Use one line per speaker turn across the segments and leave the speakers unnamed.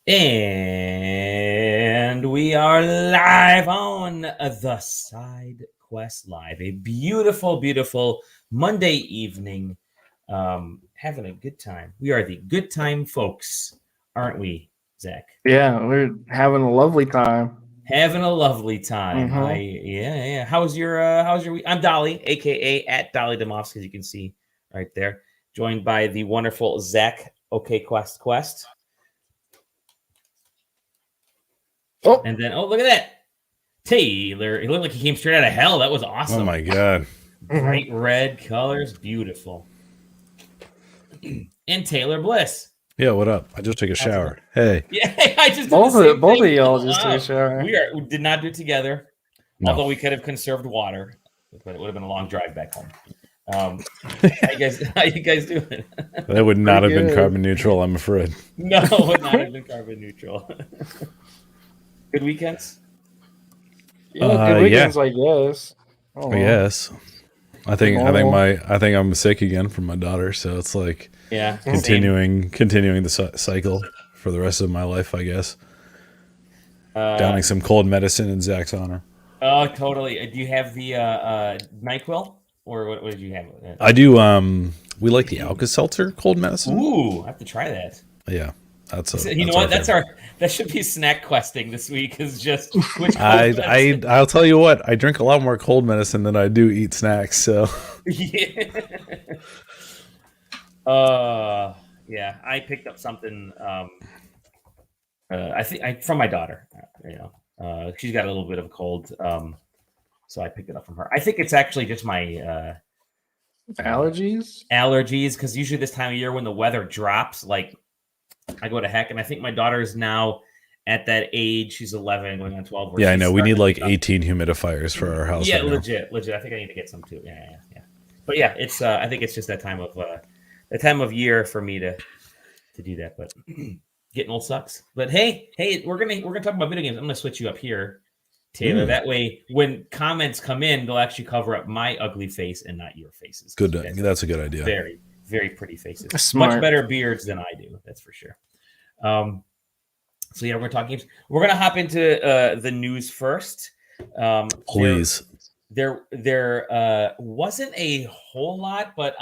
And we are live on the SideQuest Live. A beautiful, beautiful Monday evening. Having a good time. We are the good time folks, aren't we, Zach?
Yeah, we're having a lovely time.
Having a lovely time.
Mhm.
How's your week? I'm Dolly, aka at Dolly Demoffs, as you can see right there. Joined by the wonderful Zach Quest.
Oh,
And then look at that. Taylor, he looked like he came straight out of hell. That was awesome.
Oh my god.
Bright red colors, beautiful. And Taylor Bliss.
Yeah, what up? I just took a shower. Hey.
Yeah, I just did
both
the same
of
thing.
y'all just took a shower.
We did not do it together.
No.
Although we could have conserved water, but it would have been a long drive back home. How you guys doing?
That would not have been carbon neutral, I'm afraid.
No, it would not have been carbon neutral. Good weekends?
Yeah, good weekends, I guess.
Oh, yes. I think I'm sick again from my daughter, so it's like continuing the cycle for the rest of my life, I guess. Downing some cold medicine in Zach's honor.
Oh, totally. Do you have the NyQuil, or what did you have?
I do. We like the Alka-Seltzer cold medicine.
Ooh, I have to try that.
Yeah,
you know what? That should be snack questing this week. Is just which
I'll tell you what. I drink a lot more cold medicine than I do eat snacks. So
yeah. Yeah. I picked up something. I think from my daughter. She's got a little bit of a cold. So I picked it up from her. I think it's actually just my
allergies.
Because usually this time of year when the weather drops, like I go to heck. And I think my daughter is now at that age. She's 11, going on 12.
Yeah, I know. We need like 18 humidifiers for our house.
Yeah, right legit. I think I need to get some too. Yeah. But yeah, it's. I think it's just that time of year for me to do that. But getting old sucks. But hey, we're gonna talk about video games. I'm gonna switch you up here, Taylor. That way, when comments come in, they'll actually cover up my ugly face and not your faces.
Good. That's a good idea.
Very, very pretty faces.
Smart.
Much better beards than I do. That's for sure. So yeah, we're gonna talk games. We're gonna hop into the news first.
Please.
There wasn't a whole lot, but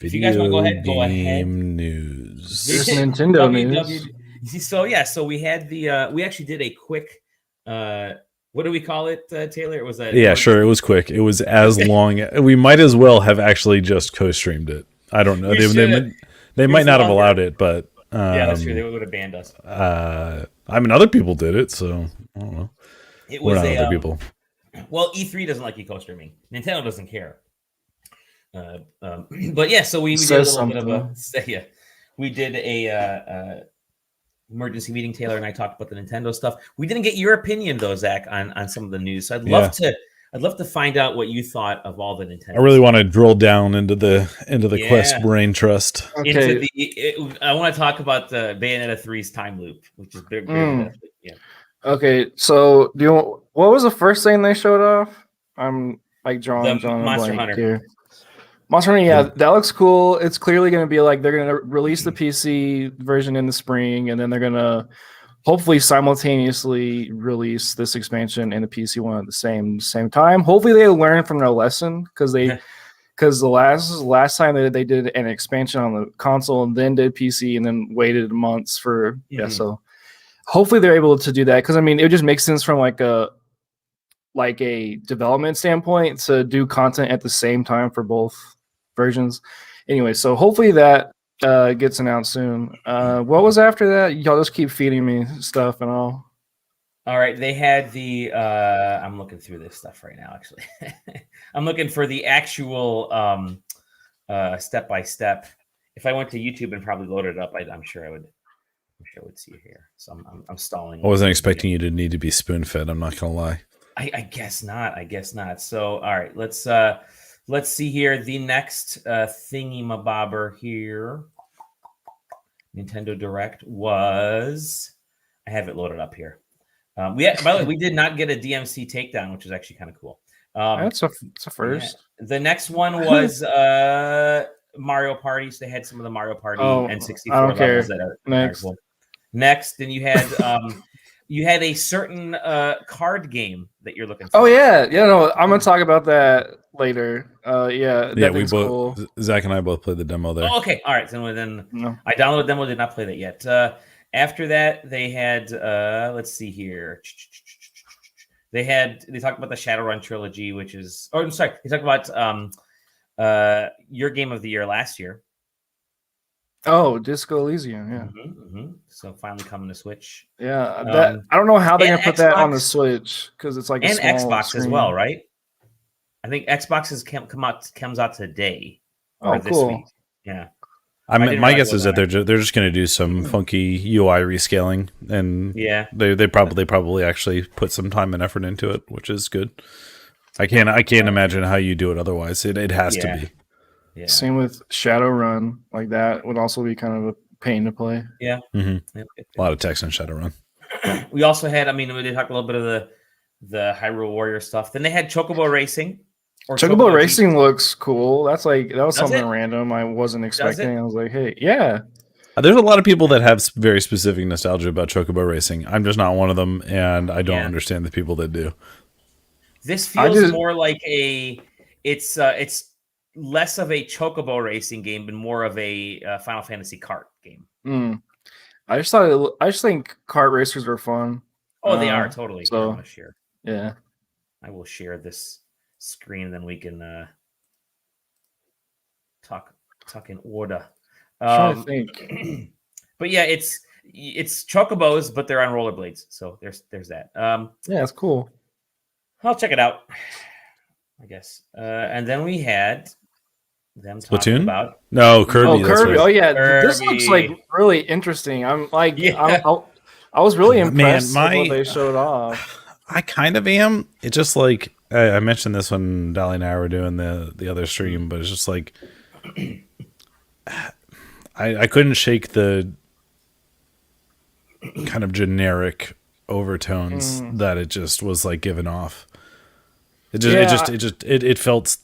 if you guys want to go ahead.
News.
There's Nintendo news.
So we had we actually did a quick what do we call it, Taylor? It was
sure. It was quick. It was as long. We might as well have actually just co-streamed it. I don't know. They might not have allowed it, but
yeah, that's true. They would have banned us.
I mean, other people did it, so I don't know.
We're not
other people.
Well, E3 doesn't like you co-streaming. Nintendo doesn't care. But yeah, so we did a little bit of a we did a emergency meeting. Taylor and I talked about the Nintendo stuff. We didn't get your opinion though, Zach, on some of the news. So I'd love to find out what you thought of all the Nintendo.
I really want to drill down into the Quest brain trust.
Okay.
I want to talk about the Bayonetta 3's time loop, which is big. Yeah.
Okay, so what was the first thing they showed off? I'm like drawing
Monster Hunter
here. Monster Hunter, yeah, that looks cool. It's clearly going to be like they're going to release the PC version in the spring, and then they're going to hopefully simultaneously release this expansion and the PC one at the same time. Hopefully they learn from their lesson because the last time they did an expansion on the console and then did PC and then waited months for so hopefully they're able to do that because I mean it just makes sense from like a development standpoint to do content at the same time for both versions. Anyway, so hopefully that gets announced soon. What was after that? Y'all just keep feeding me stuff and all.
All right, they had the. I'm looking through this stuff right now. Actually, I'm looking for the actual step by step. If I went to YouTube and probably loaded it up, I'm sure I would see it here. So I'm stalling.
I wasn't expecting you to need to be spoon fed. I'm not gonna lie.
I guess not. So all right, let's see here. The next thingy-mabobber here, Nintendo Direct was. I have it loaded up here. By the way, we did not get a DMC takedown, which is actually kind of cool.
It's a first.
Yeah. The next one was Mario Party. So they had some of the Mario Party N64 levels that are cool. Next, then you had a certain card game that you're looking for.
Oh yeah, no, I'm gonna talk about that later. Yeah, that
we
thing's
both
cool.
Zach and I both played the demo there.
Oh, okay, all right. So then
No.
I downloaded the demo, did not play that yet. After that, they had let's see here. They talked about the Shadowrun trilogy, which is I'm sorry, they talked about your game of the year last year.
Oh, Disco Elysium, yeah.
So finally coming to Switch.
Yeah, that I don't know how they're gonna put that on the Switch because it's like a small
Xbox
screen.
as well, right? I think Xbox comes out today.
Oh,
this
cool.
week. Yeah.
My guess is that they're just going to do some funky UI rescaling, and they probably actually put some time and effort into it, which is good. I can't imagine how you do it otherwise. It has to be.
Yeah.
Same with Shadowrun, like that would also be kind of a pain to play.
Yeah.
Mm-hmm. A lot of text in Shadowrun.
We also had, they talked a little bit of the Hyrule Warrior stuff. Then they had Chocobo Racing.
Chocobo Racing looks cool. That was something
it?
random I wasn't expecting. I was like, hey, yeah.
There's a lot of people that have very specific nostalgia about Chocobo Racing. I'm just not one of them, and I don't understand the people that do.
This feels more like it's less of a Chocobo Racing game, but more of a Final Fantasy kart game.
I just think kart racers are fun.
Oh, they are totally.
So,
I want to share.
Yeah,
I will share this screen, and then we can talk in order.
I'm trying to think.
But yeah, it's chocobos, but they're on rollerblades. So there's that.
Yeah, it's cool.
I'll check it out, I guess. And then we had them talking
Splatoon?
about
Kirby.
Oh, Kirby.
Right.
Oh yeah,
Kirby.
This looks like really interesting. I'm like, I was really impressed with what they showed off.
I kind of am. It's just like I mentioned this when Dolly and I were doing the other stream, but it's just like I couldn't shake the kind of generic overtones that it just was like giving off. It felt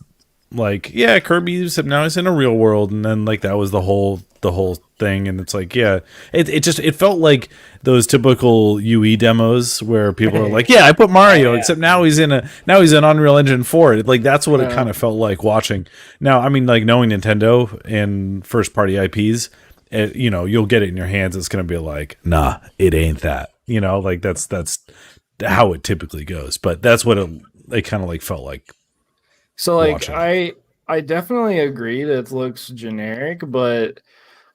like Kirby's now he's in a real world, and then like that was the whole thing, and it's like it felt like those typical UE demos where people are like I put Mario except now he's in Unreal Engine 4. Like that's what it kind of felt like watching. Now I mean, like, knowing Nintendo and first party IPs, you'll get it in your hands, it's gonna be like, nah, it ain't that, like that's how it typically goes, but that's what it kind of like felt like.
So like
watching.
I definitely agree that it looks generic, but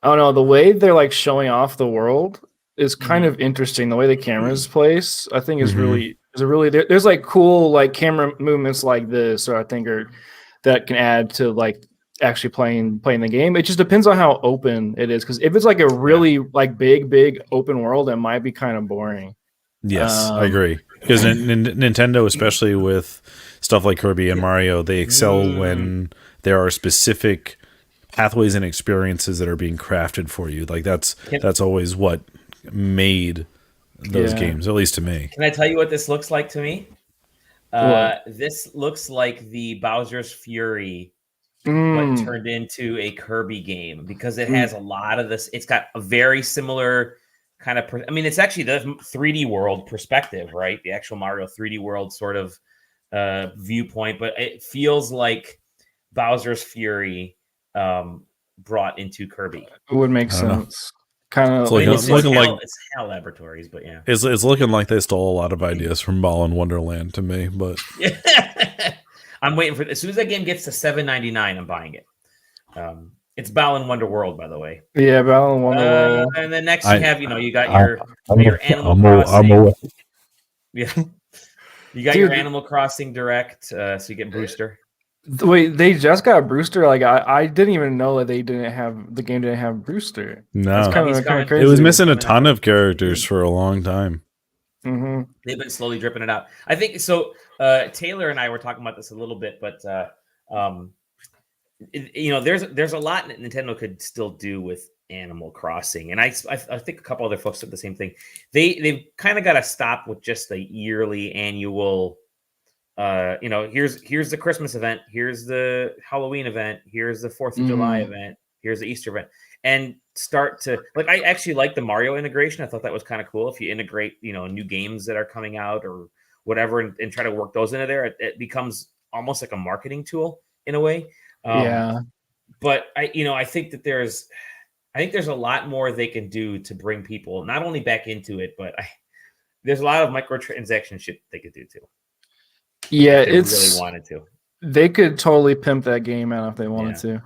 I don't know, the way they're like showing off the world is kind of interesting. The way the camera's placed, I think is really there's like cool like camera movements like this, or I think that can add to like actually playing the game. It just depends on how open it is, because if it's like a really like big open world, it might be kind of boring.
Yes, I agree, because Nintendo, especially with stuff like Kirby and Mario, they excel when there are specific pathways and experiences that are being crafted for you. Like that's always what made those games, at least to me.
Can I tell you what this looks like to me? This looks like the Bowser's Fury, but turned into a Kirby game, because it has a lot of this. It's got a very similar kind of. It's actually the 3D world perspective, right? The actual Mario 3D world sort of viewpoint, but it feels like Bowser's Fury brought into Kirby.
It would make sense. Kind of
it's looking like
it's HAL Laboratories, but yeah,
it's looking like they stole a lot of ideas from Balan Wonderland to me. But
I'm waiting for, as soon as that game gets to $7.99, I'm buying it. It's Balan Wonder World, by the way.
Yeah, Balan Wonder World.
And then next you have, you got your Animal Crossing. Yeah, you got your Animal Crossing Direct, so you get Brewster.
Wait, they just got Brewster? Like I didn't even know that the game didn't have Brewster.
No,
it's kind of crazy.
It was missing a ton of characters for a long time.
Mm-hmm.
They've been slowly dripping it out. I think so. Taylor and I were talking about this a little bit, but there's a lot that Nintendo could still do with Animal Crossing, and I think a couple other folks said the same thing. They've kind of got to stop with just the yearly annual. Here's the Christmas event, here's the Halloween event, here's the 4th of July event, here's the Easter event, and start to like. I actually like the Mario integration. I thought that was kind of cool. If you integrate, new games that are coming out or whatever, and try to work those into there, it becomes almost like a marketing tool in a way. But I think that there's a lot more they can do to bring people not only back into it, but there's a lot of microtransaction shit they could do too.
Yeah,
if they really wanted to.
They could totally pimp that game out if they wanted to.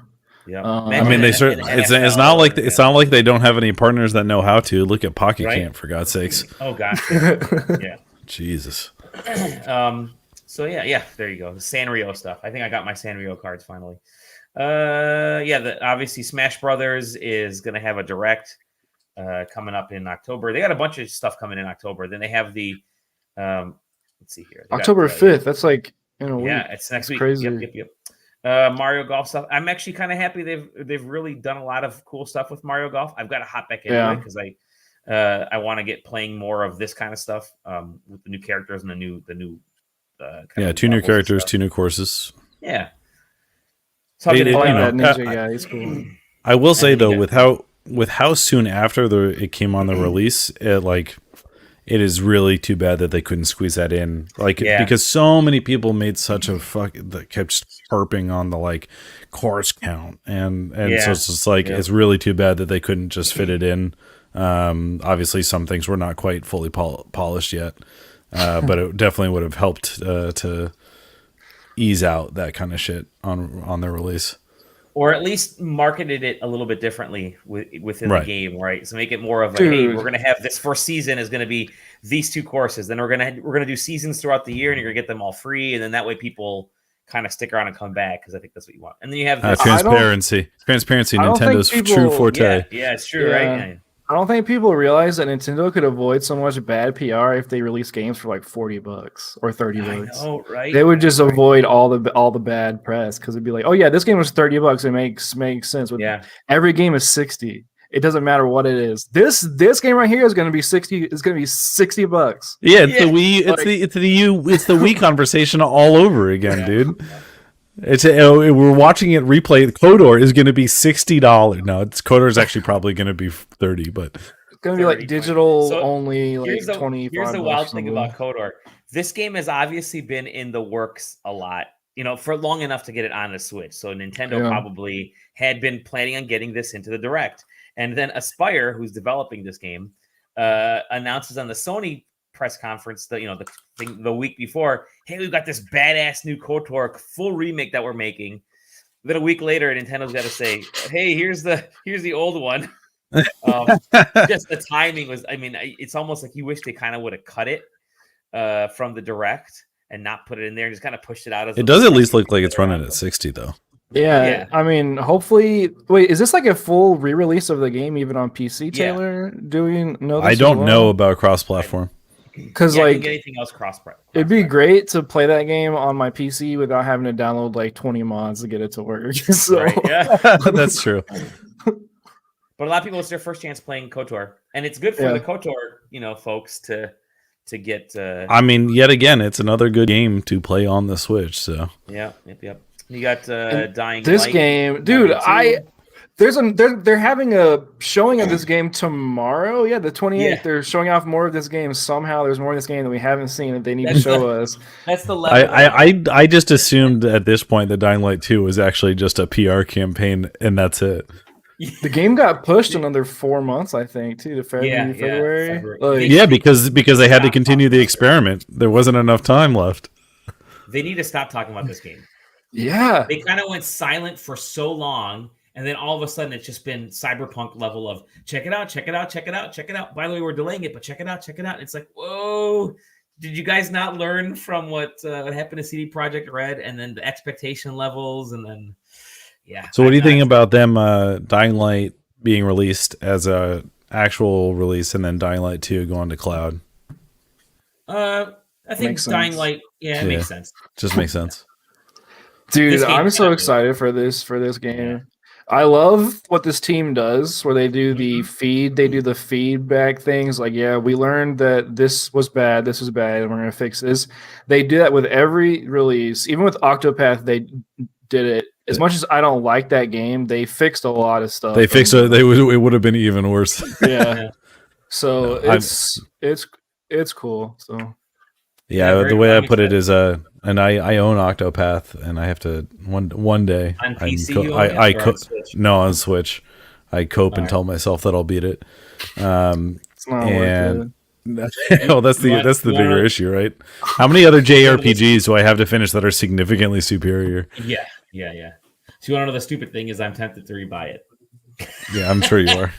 Yeah,
I mean, they certainly. It's not like it's not like they don't have any partners that know how to. Look at Pocket Camp, for God's sakes.
Oh gosh, yeah.
Jesus.
So yeah, there you go. The Sanrio stuff. I think I got my Sanrio cards finally. Obviously Smash Brothers is going to have a direct coming up in October. They got a bunch of stuff coming in October. Then they have the let's see here.
October 5th. That's like in a week.
Yeah, it's next week.
Crazy.
Yep. Mario Golf stuff. I'm actually kind of happy they've really done a lot of cool stuff with Mario Golf. I've got to hop back into it because I want to get playing more of this kind of stuff with the new characters and the new
2 new characters, 2 new courses.
Yeah.
So Ninja guy, he's cool.
I will say though, with how soon after it came on the release, it is really too bad that they couldn't squeeze that in. Because so many people made such a that kept harping on the course count, and so it's just it's really too bad that they couldn't just fit it in. Obviously, some things were not quite fully polished yet, but it definitely would have helped to ease out that kind of shit on their release.
Or at least marketed it a little bit differently within the game, right? So make it more of hey, we're gonna have this first season is gonna be these 2 courses. Then we're gonna do seasons throughout the year, and you're gonna get them all free, and then that way people kind of stick around and come back because I think that's what you want. And then you have
transparency. Nintendo's true forte.
Yeah, it's true, right? Yeah.
I don't think people realize that Nintendo could avoid so much bad PR if they release games for $40 or $30.
I know, right?
They would just avoid all the bad press because it'd be like, oh yeah, this game was $30. It makes sense. Every game is $60. It doesn't matter what it is. This game right here is going to be $60. It's going to be $60.
Yeah, it's the Wii. It's the Wii conversation all over again, dude. We're watching it replay. KOTOR is going to be $60. No, KOTOR is actually probably going to be $30, but
it's going to be digital only.
Here's
$25.
Here's the wild thing about KOTOR. This game has obviously been in the works a lot, for long enough to get it on the Switch. So Nintendo probably had been planning on getting this into the Direct, and then Aspyr, who's developing this game, announces on the Sony press conference the week before, hey, we've got this badass new KOTOR full remake that we're making. Then a week later, Nintendo's got to say, hey, here's the old one. Just the timing was, it's almost like you wish they kind of would have cut it from the Direct and not put it in there and just kind of pushed it out.
It does at least look like it's running at 60 though.
Yeah. Hopefully. Wait, is this like a full re-release of the game even on PC, Taylor? Do we know this?
I don't know about cross-platform.
Because
anything else
it'd be great to play that game on my PC without having to download 20 mods to get it to work.
That's true.
But a lot of people, it's their first chance playing KOTOR, and it's good for the KOTOR, folks to get.
Yet
again, it's another good game to play on the Switch. So
yep. You got Dying
this
Light,
game, dude. They're having a showing of this game tomorrow. Yeah, the 28th. Yeah. They're showing off more of this game. Somehow there's more of this game that we haven't seen that they need to show us.
That's the level.
I just assumed at this point that Dying Light 2 was actually just a PR campaign and that's it.
The game got pushed another 4 months, I think, too, to February.
Because they had to continue the experiment. There wasn't enough time left.
They need to stop talking about this game.
Yeah.
They kind of went silent for so long. And then all of a sudden, it's just been cyberpunk level of check it out. By the way, we're delaying it, but check it out. It's like, whoa! Did you guys not learn from what happened to CD Projekt Red, and then the expectation levels, and then
So, what do you think about them Dying Light being released as a actual release, and then Dying Light 2 going to cloud?
I think Dying Light, it makes sense.
Just makes sense,
dude. I'm so excited for this game. Yeah. I love what this team does where they do the feedback things we learned that this was bad, and we're going to fix this. They do that with every release. Even with Octopath, they did it as much as I don't like that game, they fixed a lot of stuff.
They fixed it. It would have been even worse.
Yeah. So
No,
it's cool. So
yeah, the way I put it is and I own Octopath, and I have to one day
on PC.
On Switch. I cope and tell myself that I'll beat it.
It's not worth it.
Oh, that's the bigger issue, right? How many other JRPGs do I have to finish that are significantly superior?
Yeah. So you want to know the stupid thing is I'm tempted to rebuy it.
Yeah, I'm sure you are.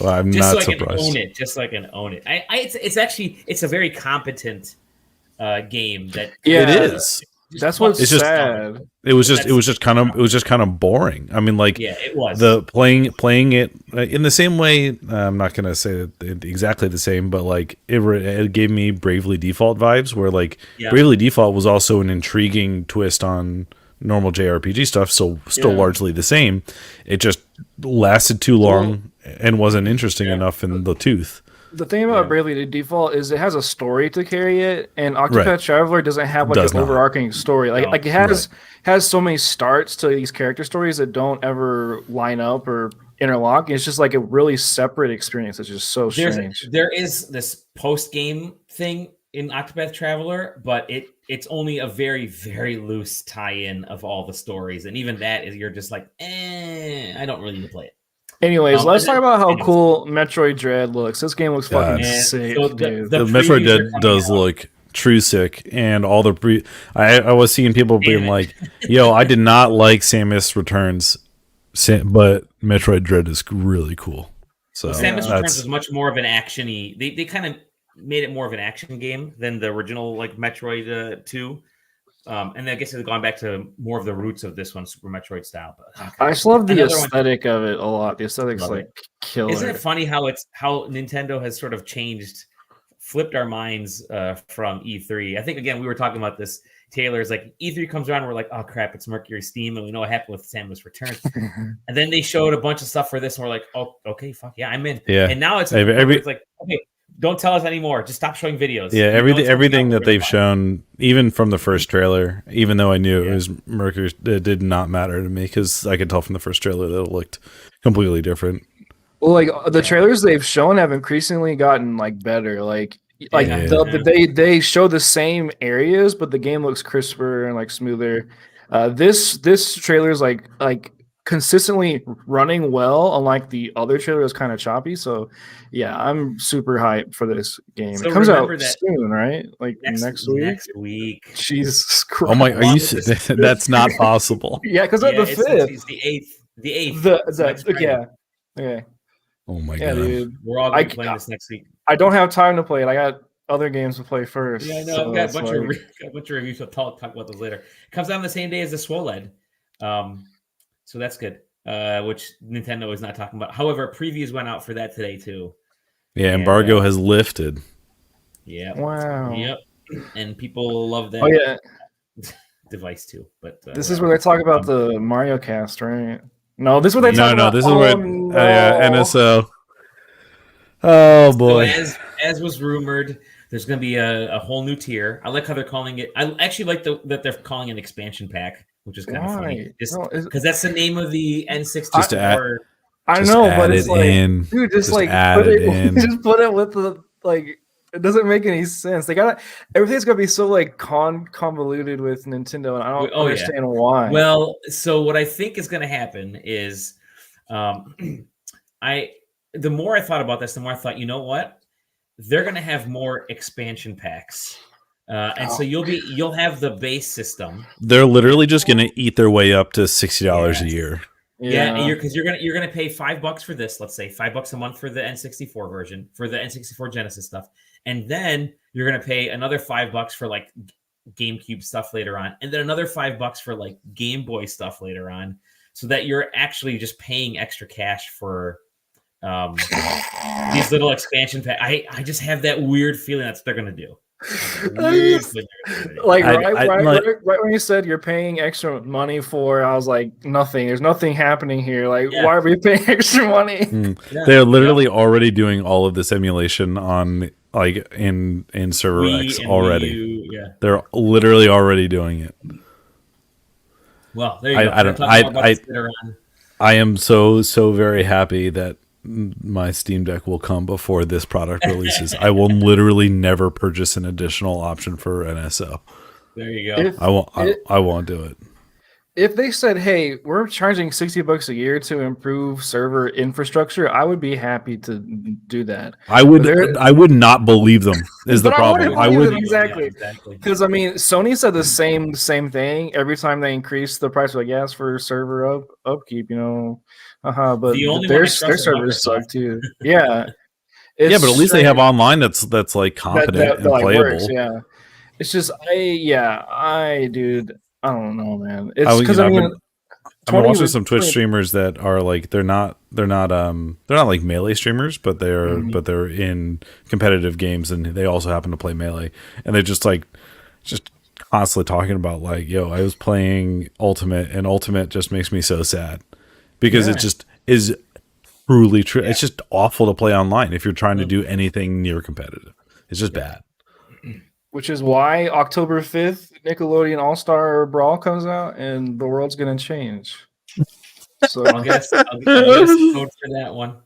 Well, I'm not surprised.
Just so I can own it. It's a very competent game. That
it
is.
That's what's sad.
It was just kind of boring. I mean, like,
yeah, it was
the playing it in the same way. I'm not gonna say it exactly the same, but like it gave me Bravely Default vibes, where like Bravely Default was also an intriguing twist on normal JRPG stuff, so still largely the same. It just lasted too long and wasn't interesting enough in the tooth.
The thing about Bravely Default is it has a story to carry it, and Octopath Traveler doesn't have like an overarching story. Like it has so many starts to these character stories that don't ever line up or interlock. It's just like a really separate experience. It's just so strange.
There is this post game thing in Octopath Traveler, but it's only a very, very loose tie-in of all the stories, and even that is you're just like, I don't really need to play it.
Anyways, let's talk about how cool Metroid Dread looks. This game looks fucking sick, dude.
The Metroid Dread does look true sick, and all the I was seeing people being like, "Yo, I did not like Samus Returns, but Metroid Dread is really cool." So
Samus Returns is much more of an action-y. They kind of made it more of an action game than the original like Metroid 2. And I guess it's gone back to more of the roots of this one, Super Metroid style. But
I just love the aesthetic of it a lot. The aesthetic's like killer.
Isn't it funny how Nintendo has sort of changed, flipped our minds from E3? I think again we were talking about this. Taylor's like E3 comes around, we're like, oh crap, it's Mercury Steam, and we know what happened with Samus Returns. And then they showed a bunch of stuff for this, and we're like, oh, okay, fuck yeah, I'm in.
Yeah.
And now it's like, okay, don't tell us anymore. Just stop showing videos.
Yeah, everything that they've shown, even from the first trailer, even though I knew it was Mercury, it did not matter to me because I could tell from the first trailer that it looked completely different.
Well, like the trailers they've shown have increasingly gotten like better. They show the same areas, but the game looks crisper and like smoother. This trailer is like consistently running well, unlike the other trailer is kind of choppy. So yeah, I'm super hyped for this game. So it comes out soon, right? Like next week.
Next week.
Jesus Christ.
Oh my, are you that's not possible.
Yeah, because of the 5th.
It's the 8th. The 8th.
Yeah. Okay.
Oh my god.
Dude.
We're all going to be playing this next week.
I don't have time to play it. I got other games to play first.
Yeah, I know. I've got a bunch of reviews. I'll talk about those later. It comes out on the same day as the SWOLED. So that's good, which Nintendo is not talking about. However, previews went out for that today, too.
Yeah, embargo has lifted.
Yeah.
Wow.
Yep. And people love that device, too. But
this is where they talk about the Mario Cast, right? No, this is what they talk about.
No, this is where NSO. Oh, boy.
So as was rumored, there's going to be a whole new tier. I like how they're calling it. I actually like that they're calling it an expansion pack, which is kind of funny. Just because that's the name of the N64.
I know, but it's like, dude, just like put it just put it with the like. It doesn't make any sense. Everything's gonna be so like convoluted with Nintendo, and I don't understand why.
Well, so what I think is gonna happen is, the more I thought about this, the more I thought, you know what, they're gonna have more expansion packs. And so you'll have the base system.
They're literally just gonna eat their way up to $60 a year.
Yeah, because you're gonna pay $5 for this. Let's say $5 a month for the N64 version, for the N64 Genesis stuff, and then you're gonna pay another $5 for like GameCube stuff later on, and then another $5 for like Game Boy stuff later on, so that you're actually just paying extra cash for these little expansion packs. I just have that weird feeling that's what they're gonna do.
Like right when you said you're paying extra money for, I was like, nothing. There's nothing happening here. Like, why are we paying extra money?
They're literally already doing all of this emulation on like in Server X already. They're literally already doing it.
Well, there you go.
I am so very happy that my Steam Deck will come before this product releases. I will literally never purchase an additional option for NSO.
There you go.
I won't do it.
If they said, "Hey, we're charging $60 a year to improve server infrastructure," I would be happy to do that.
I would not believe them. Is the problem?
I would exactly because I mean, Sony said the same thing every time they increase the price. Like, yes, for server upkeep, but their servers suck too. Yeah,
but at least they have online that's like competent and playable.
Works, yeah, it's just dude. I don't know, man. It's because I've been
watching some Twitch streamers that are like they're not like Melee streamers, but they're in competitive games and they also happen to play Melee, and they're just constantly talking about like, yo, I was playing Ultimate and Ultimate just makes me so sad because it just is truly true. Yeah. It's just awful to play online if you're trying to do anything near competitive. It's just bad.
Which is why October 5th, Nickelodeon All-Star Brawl comes out, and the world's going to change. So
I'll get a code for that one.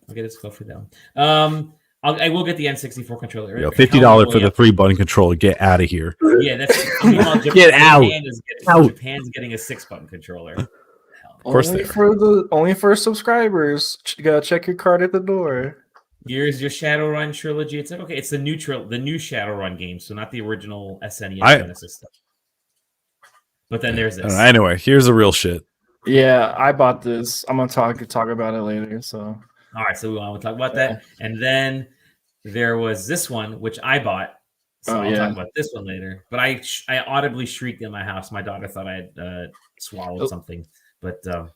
I will get the N64 controller.
Yo, $50 for the 3-button controller. Get out of here.
Yeah, that's
get out.
Japan's getting a 6-button controller.
Of course,
only for subscribers. You gotta check your card at the door.
Here's your Shadowrun trilogy. It's like, okay, it's the new Shadowrun game, so not the original SNES Genesis stuff. But then there's this.
Anyway, here's the real shit.
Yeah, I bought this. I'm gonna talk about it later. So
all right, so we want to talk about that, and then there was this one which I bought. So I'll talk about this one later. But I audibly shrieked in my house. My daughter thought I had swallowed something. But I'll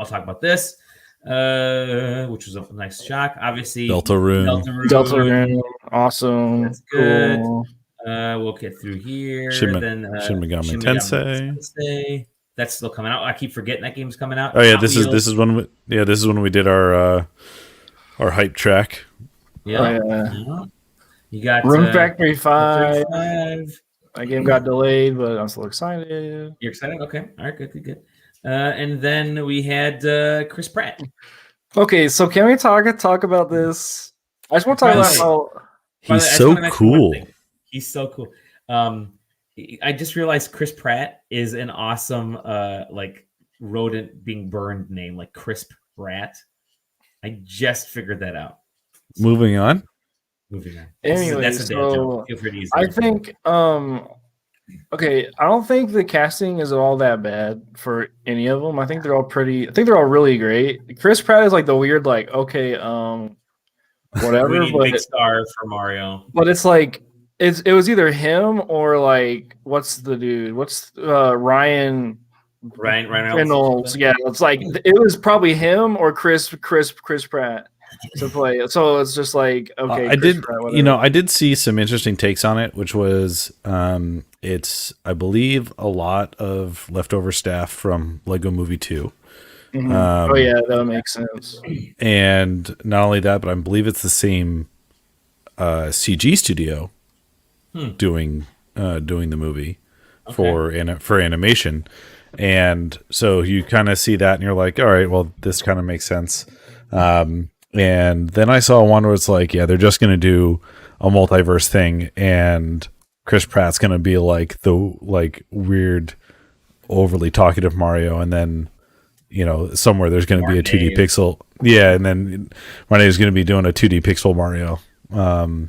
talk about this. Which was a nice shock. Obviously,
Deltarune, awesome.
That's good. Cool. We'll get through here.
Shin Megami Tensei.
That's still coming out. I keep forgetting that game's coming out.
Oh yeah, this is when we did our hype track.
Yeah. You got
Room Factory 5. That game got delayed, but I'm still excited.
You're excited? Okay. All right. Good. And then we had Chris Pratt.
Okay, so can we talk about this? I just want to talk about how
he's so cool.
He's so cool. I just realized Chris Pratt is an awesome rodent being burned name, like Crisp Rat. I just figured that out.
Moving on.
Anyway, I think okay, I don't think the casting is all that bad for any of them. I think they're all really great. Chris Pratt is like the weird, whatever.
We need big star for Mario.
But it's like it was either him or like what's the dude? What's Ryan Reynolds? Yeah, it's like it was probably him or Chris Pratt to play. So it's just like okay.
I did see some interesting takes on it, which was it's I believe a lot of leftover staff from Lego Movie 2.
Mm-hmm. That makes sense.
And not only that, but I believe it's the same CG studio doing the movie for animation. And so you kind of see that and you're like, all right, well, this kind of makes sense. And then I saw one where it's like, yeah, they're just going to do a multiverse thing, and Chris Pratt's going to be like the weird, overly talkative Mario, and then somewhere there's going to be a 2D pixel, and then Marnie is going to be doing a 2D pixel Mario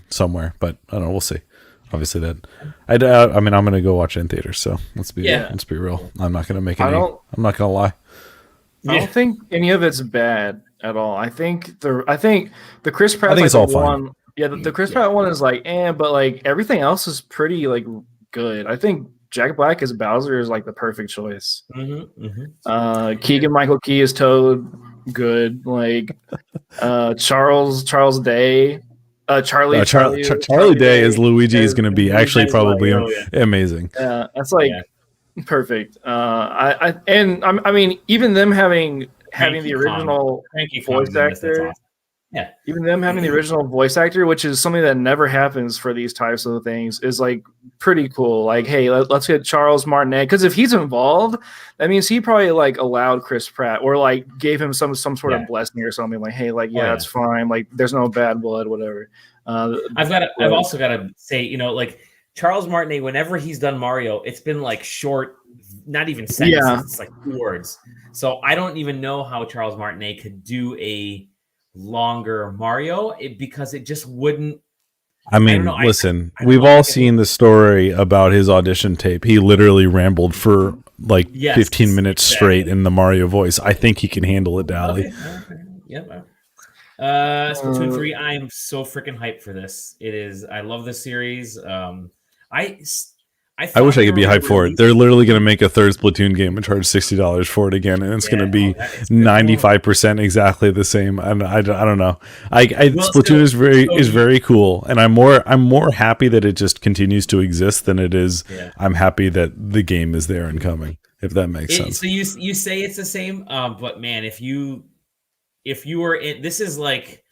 somewhere. But I don't know, we'll see. Obviously, that I'm going to go watch it in theaters. So let's be real. I'm not going to make any. I'm not going to lie.
I don't think any of it's bad at all. I think the Chris Pratt.
I think it's all
fine.
One.
Yeah, the Chris Pratt one is but like everything else is pretty good. I think Jack Black as Bowser is like the perfect choice. Keegan Michael Key is Toad, good. Charles Day, Charlie
Day as Luigi is going to be actually probably amazing.
Yeah, that's perfect. I mean, even them having the original voice actor.
Yeah.
Even them having the original voice actor, which is something that never happens for these types of things, is like pretty cool. Like, hey, let's get Charles Martinet, because if he's involved, that means he probably like allowed Chris Pratt or like gave him some sort of blessing or something. Like, hey, like it's fine. Like, there's no bad blood, whatever.
I've also got to say, like Charles Martinet, whenever he's done Mario, it's been like short, not even sentences. Yeah. It's like 2 words. So I don't even know how Charles Martinet could do a longer Mario because it just wouldn't.
I mean, listen, we've all seen the story about his audition tape. He literally rambled for like 15 minutes straight in the Mario voice. I think he can handle it, Dally.
Okay. Yep. Splatoon 3, I am so freaking hyped for this. It is. I love this series.
I wish I could be hyped for it. They're literally going to make a third Splatoon game and charge $60 for it again, and it's going to be 95% exactly the same. And I don't know. Splatoon is very cool, and I'm more happy that it just continues to exist than it is. Yeah. I'm happy that the game is there and coming. If that makes sense.
So you say it's the same, but man, if you were in, this is like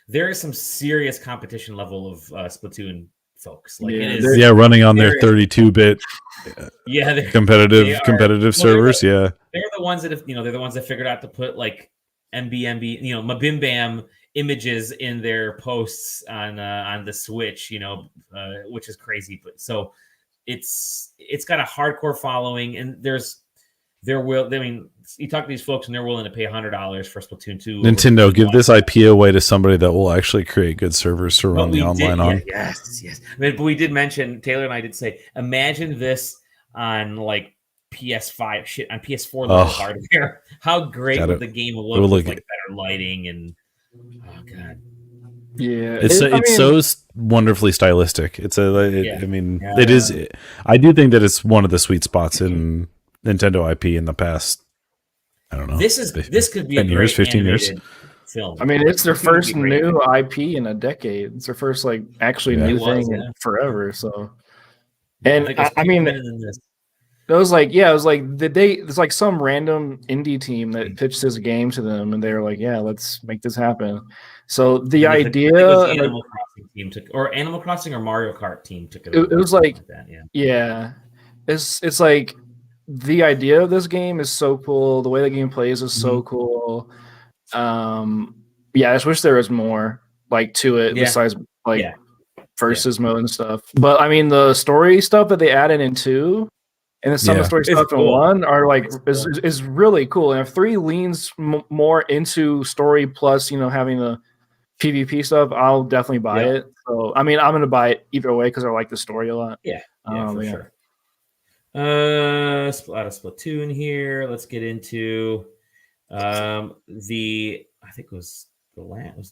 there is some serious competition level of Splatoon. Folks, like it is,
running on their 32-bit, competitive servers. They're
the ones that have, they're the ones that figured out to put like MBMB, Mabim Bam images in their posts on the Switch, which is crazy. But so it's got a hardcore following, and you talk to these folks and they're willing to pay $100 for Splatoon 2.
Nintendo, give this IP away to somebody that will actually create good servers to run the online on.
Yes. But we did mention, Taylor and I did say, imagine this on like PS5 on PS4 level hardware. How great would the game look with like better lighting and god.
Yeah,
it's so wonderfully stylistic. It is. I do think that it's one of the sweet spots in Nintendo IP in the past. I don't know.
This could be
10 years, 15 years
film.
I mean, it's their first new IP in a decade. It's their first like actually new thing in forever. So, and I mean, it was like it's like some random indie team that pitched this game to them, and they were like, "Yeah, let's make this happen." So the idea,
Animal Crossing team took, or Animal Crossing or Mario Kart team took it.
It was like that, it's like. The idea of this game is so cool. The way the game plays is so cool. I just wish there was more like to it besides like versus mode and stuff. But I mean, the story stuff that they added in 2 and then some of the story stuff in 1 are like is really cool. And if 3 leans more into story plus having the PvP stuff, I'll definitely buy it. So I mean, I'm gonna buy it either way because I like the story a lot.
For sure. Out of Splatoon here. Let's get into I think it was the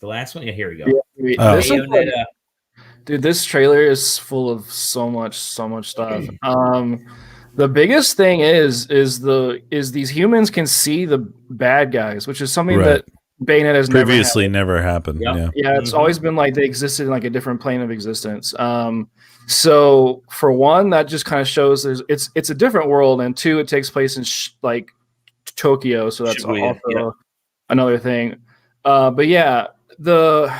last one. Yeah, here we go.
Bayonetta. Dude, this trailer is full of so much stuff. The biggest thing is these humans can see the bad guys, which is something that Bayonetta has
previously never happened.
It's always been like they existed in like a different plane of existence. So for one, that just kind of shows it's a different world, and 2, it takes place in like Tokyo, so that's also another thing. But yeah, the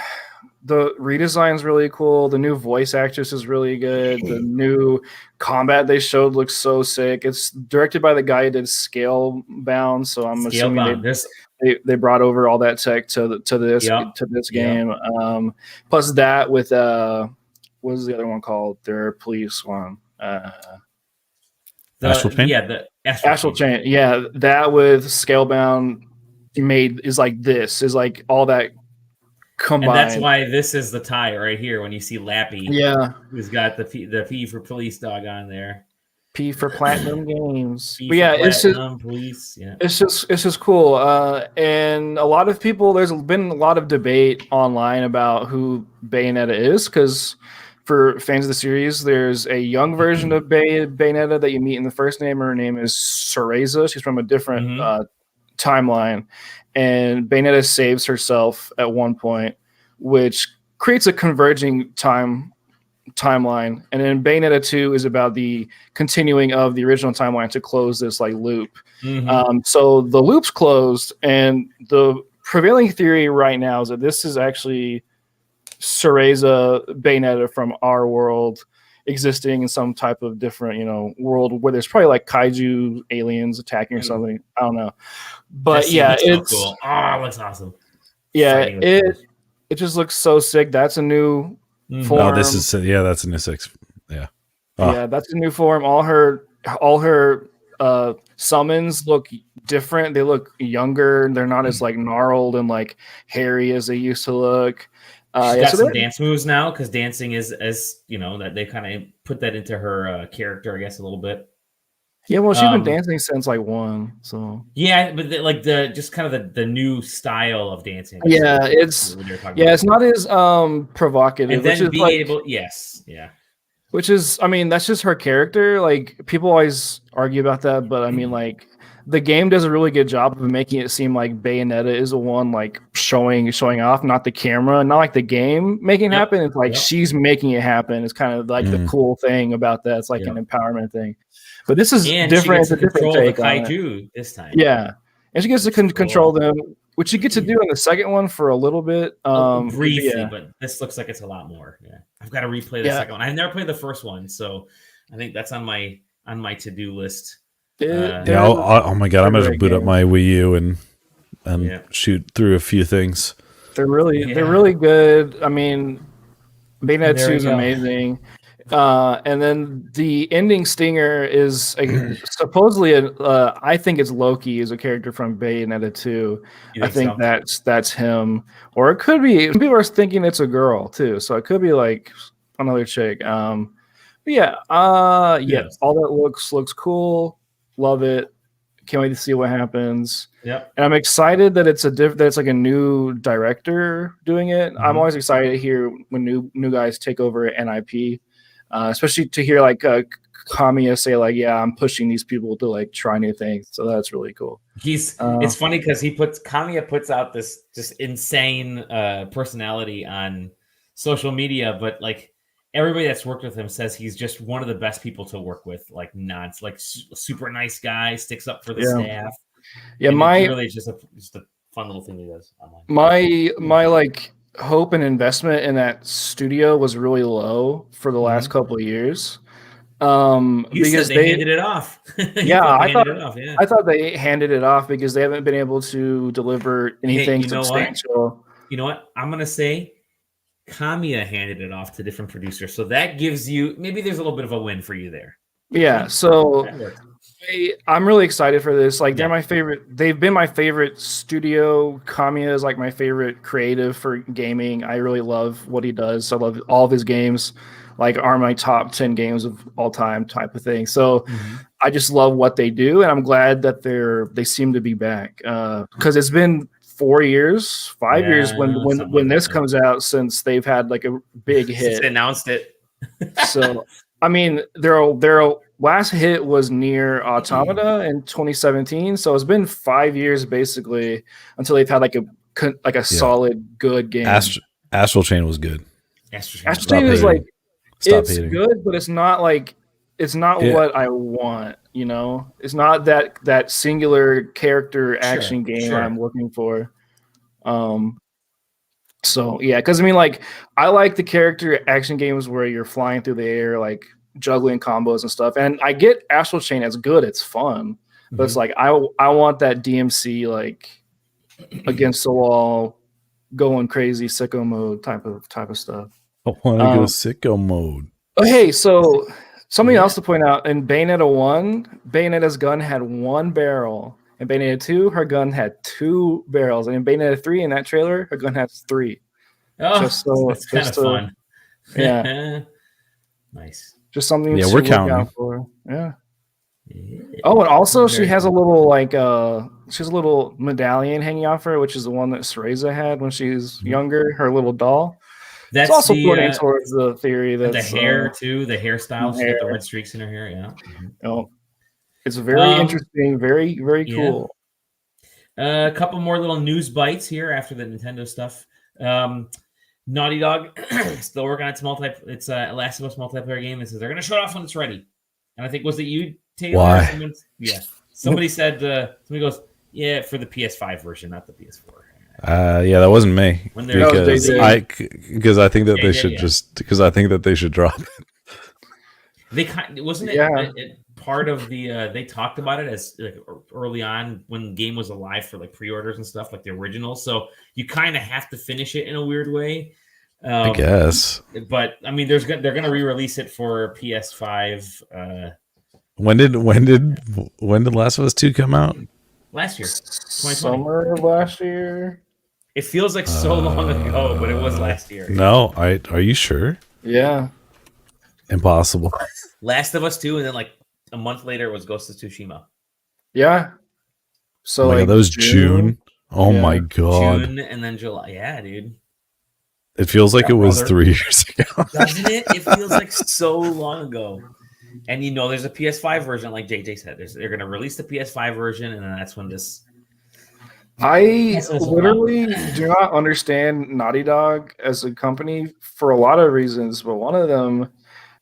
redesign is really cool. The new voice actress is really good. The new combat they showed looks so sick. It's directed by the guy who did Scalebound, so I'm assuming they brought over all that tech to this game. Plus that with what was the other one called? Their police one.
Astral Chain?
Yeah, the
Astral Chain. Yeah, that with Scalebound is like all that combined.
And that's why this is the tie right here when you see Lappy.
Yeah.
Who's got the P for police dog on there.
P for Platinum Games.
It's
just cool. And a lot of people, there's been a lot of debate online about who Bayonetta is, because for fans of the series, there's a young version of Bayonetta that you meet in the first name. Her name is Cereza. She's from a different timeline. And Bayonetta saves herself at one point, which creates a converging timeline. And then Bayonetta 2 is about the continuing of the original timeline to close this like loop. So the loop's closed, and the prevailing theory right now is that this is actually Cereza Bayonetta from our world existing in some type of different, world where there's probably like kaiju aliens attacking or something. I don't know. But it's
so cool. Oh, it looks awesome.
Yeah, it just looks so sick. That's a new form.
Oh, that's a new 6. Yeah. Oh.
Yeah, that's a new form. All her summons look different. They look younger. They're not as like gnarled and like hairy as they used to look.
She's got some dance moves now because dancing is, as that they kind of put that into her character, I guess, a little bit.
Yeah, well, she's been dancing since like 1, so
yeah, but just kind of the new style of dancing.
Yeah, it's not as provocative.
And then
which is, I mean, that's just her character. Like people always argue about that, but I mean, like the game does a really good job of making it seem like Bayonetta is the one like showing off, not the camera, not like the game making it happen. It's like she's making it happen. It's kind of like the cool thing about that. It's like an empowerment thing. But this is different. It's a different take on
kaiju this time.
Yeah, and she gets to control them, which you get to do in the second one for a little bit,
briefly. But this looks like it's a lot more. Yeah, I've got to replay the second one. I've never played the first one, so I think that's on my to-do list.
Oh my god, I'm gonna boot up my Wii U and shoot through a few things.
They're really good. I mean, Bayonetta 2 is amazing. And then the ending stinger is supposedly I think it's Loki is a character from Bayonetta 2. I think that's him, or it could be. People are thinking it's a girl too, so it could be like another chick. All that looks cool. Love it. Can't wait to see what happens.
Yep.
And I'm excited that it's like a new director doing it. I'm always excited to hear when new guys take over an IP. Especially to hear like Kamiya say like, yeah, I'm pushing these people to like try new things. So that's really cool.
It's funny because Kamiya puts out this just insane personality on social media, but like everybody that's worked with him says he's just one of the best people to work with. Like super nice guy, sticks up for the staff.
Yeah,
really just a fun little thing he does online.
My like hope and investment in that studio was really low for the last couple of years.
Because they handed it off.
I thought they handed it off because they haven't been able to deliver anything substantial.
You know what? I'm gonna say Kamiya handed it off to different producers, so that gives you maybe there's a little bit of a win for you there.
Yeah, so I'm really excited for this. Like they're my favorite. They've been my favorite studio. Kamiya is like my favorite creative for gaming. I really love what he does. I love all of his games. Like are my top 10 games of all time type of thing. So I just love what they do, and I'm glad that they seem to be back because it's been 5 years when this comes out since they've had like a big hit.
Since they announced it.
So I mean, their last hit was Nier Automata in 2017. So it's been 5 years basically until they've had like a solid good game.
Astral Chain was good.
Astral Chain is like it's good, but it's not what I want. It's not that singular character action game I'm looking for. So yeah, because I mean, like I like the character action games where you're flying through the air, like juggling combos and stuff. And I get Astral Chain as good; it's fun, but it's like I want that DMC like against the wall, going crazy sicko mode type of stuff.
I want to go sicko mode.
Okay, so something else to point out: in Bayonetta 1, Bayonetta's gun had 1 barrel. In Bayonetta 2, her gun had 2 barrels. And in Bayonetta 3, in that trailer, her gun has 3.
Oh, that's kind of fun.
Yeah.
Nice.
Just something
to
we're
look
counting out for. Yeah. Oh, and also she has a little medallion hanging off her, which is the one that Cereza had when she was younger, her little doll. That's also pointing towards the theory that
the hair too, the hairstyle. She got the red streaks in her hair. Yeah.
Oh, it's very interesting, very very cool.
A couple more little news bites here after the Nintendo stuff. Naughty Dog still working on its Last of Us multiplayer game. It says they're going to show it off when it's ready. And I think was it you, Taylor?
Why?
Yeah. Somebody said. Somebody goes, yeah, for the PS5 version, not the PS4.
Yeah, that wasn't me
When they're-
because I think that
Yeah,
they
yeah,
should
yeah.
just because I think that they should drop it.
They wasn't it,
Yeah.
part of the they talked about it as like early on when the game was alive for like pre-orders and stuff like the original, so you kind of have to finish it in a weird way.
I guess.
But I mean, they're gonna re-release it for PS5
When did Last of Us 2 come out?
last year, 2020.
Summer of last year.
It feels like so long ago, but it was last year.
No, are you sure?
Yeah.
Impossible.
Last of Us 2, and then like a month later it was Ghost of Tsushima.
Yeah. So
Like that was June. Oh
Yeah.
my god!
June and then July. Yeah, dude.
It feels like
Yeah,
it was
brother.
3 years ago.
Doesn't it? It feels like so long ago. And you know, there's a PS5 version, like JJ said. They're going to release the PS5 version, and then that's when this.
I
That's a
literally do not understand Naughty Dog as a company for a lot of reasons, but one of them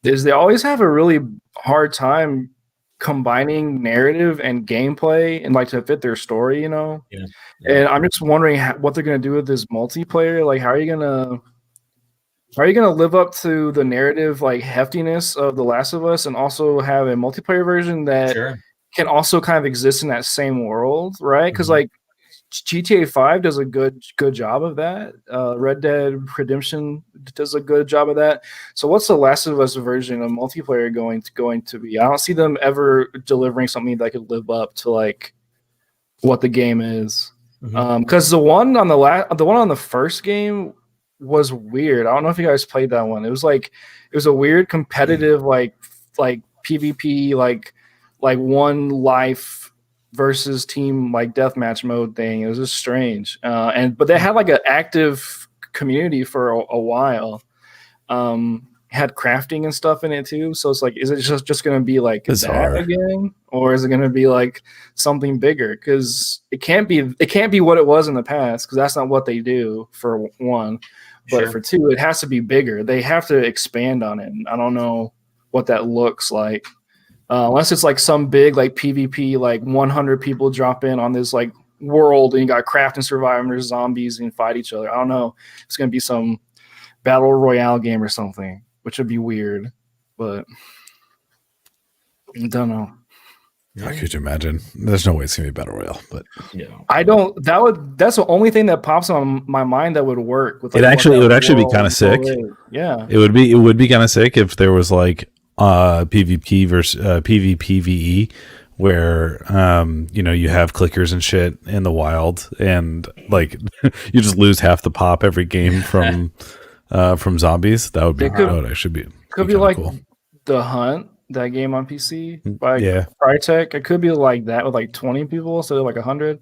is they always have a really hard time combining narrative and gameplay and like to fit their story, you know.
Yeah.
And I'm just wondering what they're gonna do with this multiplayer. Like, how are you gonna live up to the narrative like heftiness of The Last of Us and also have a multiplayer version that
Sure.
can also kind of exist in that same world, right? Because like GTA 5 does a good job of that. Red Dead Redemption does a good job of that. So what's the Last of Us version of multiplayer going to be? I don't see them ever delivering something that could live up to like what the game is. Because the one on the first game was weird. I don't know if you guys played that one. It was a weird competitive like PvP like one life versus team like deathmatch mode thing. It was just strange. But they had like an active community for a while. Had crafting and stuff in it too. So it's like, is it just going to be like
Bizarre.
that again, or is it going to be like something bigger? Because it can't be what it was in the past, because that's not what they do for one. But
Sure.
for two, it has to be bigger. They have to expand on it. And I don't know what that looks like. Unless it's like some big like PvP, like 100 people drop in on this like world and you got craft and survive and there's zombies and fight each other. I don't know. It's going to be some battle royale game or something, which would be weird, but I don't know.
I could you imagine? There's no way it's gonna be battle royale, but
I don't. That's the only thing that pops on my mind that would work. With like,
it would actually be kind of sick.
Yeah,
it would be kind of sick if there was like PvP versus PvPvE, where you have clickers and shit in the wild, and like you just lose half the pop every game from zombies. That would actually be
like
cool.
The Hunt, that game on PC by Crytek. It could be like that with like 20 people instead of like 100.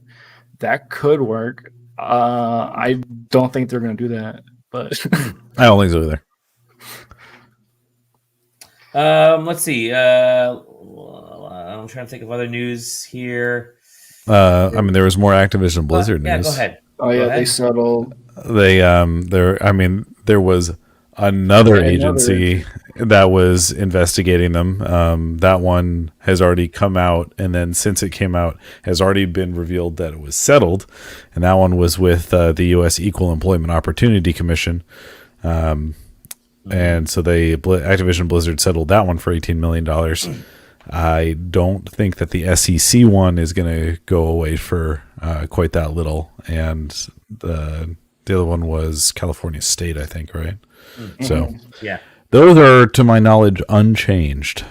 That could work. I don't think they're going to do that, but
I don't think so either.
Let's see. I'm trying to think of other news here.
I mean, there was more Activision Blizzard news.
Yeah, go ahead.
They settled.
There was another agency that was investigating them. That one has already come out, and then since it came out, has already been revealed that it was settled, and that one was with the U.S. Equal Employment Opportunity Commission. And so Activision Blizzard settled that one for $18 million. I don't think that the SEC one is going to go away for quite that little. And the other one was California State, I think, right? Mm-hmm. So
yeah,
those are, to my knowledge, unchanged.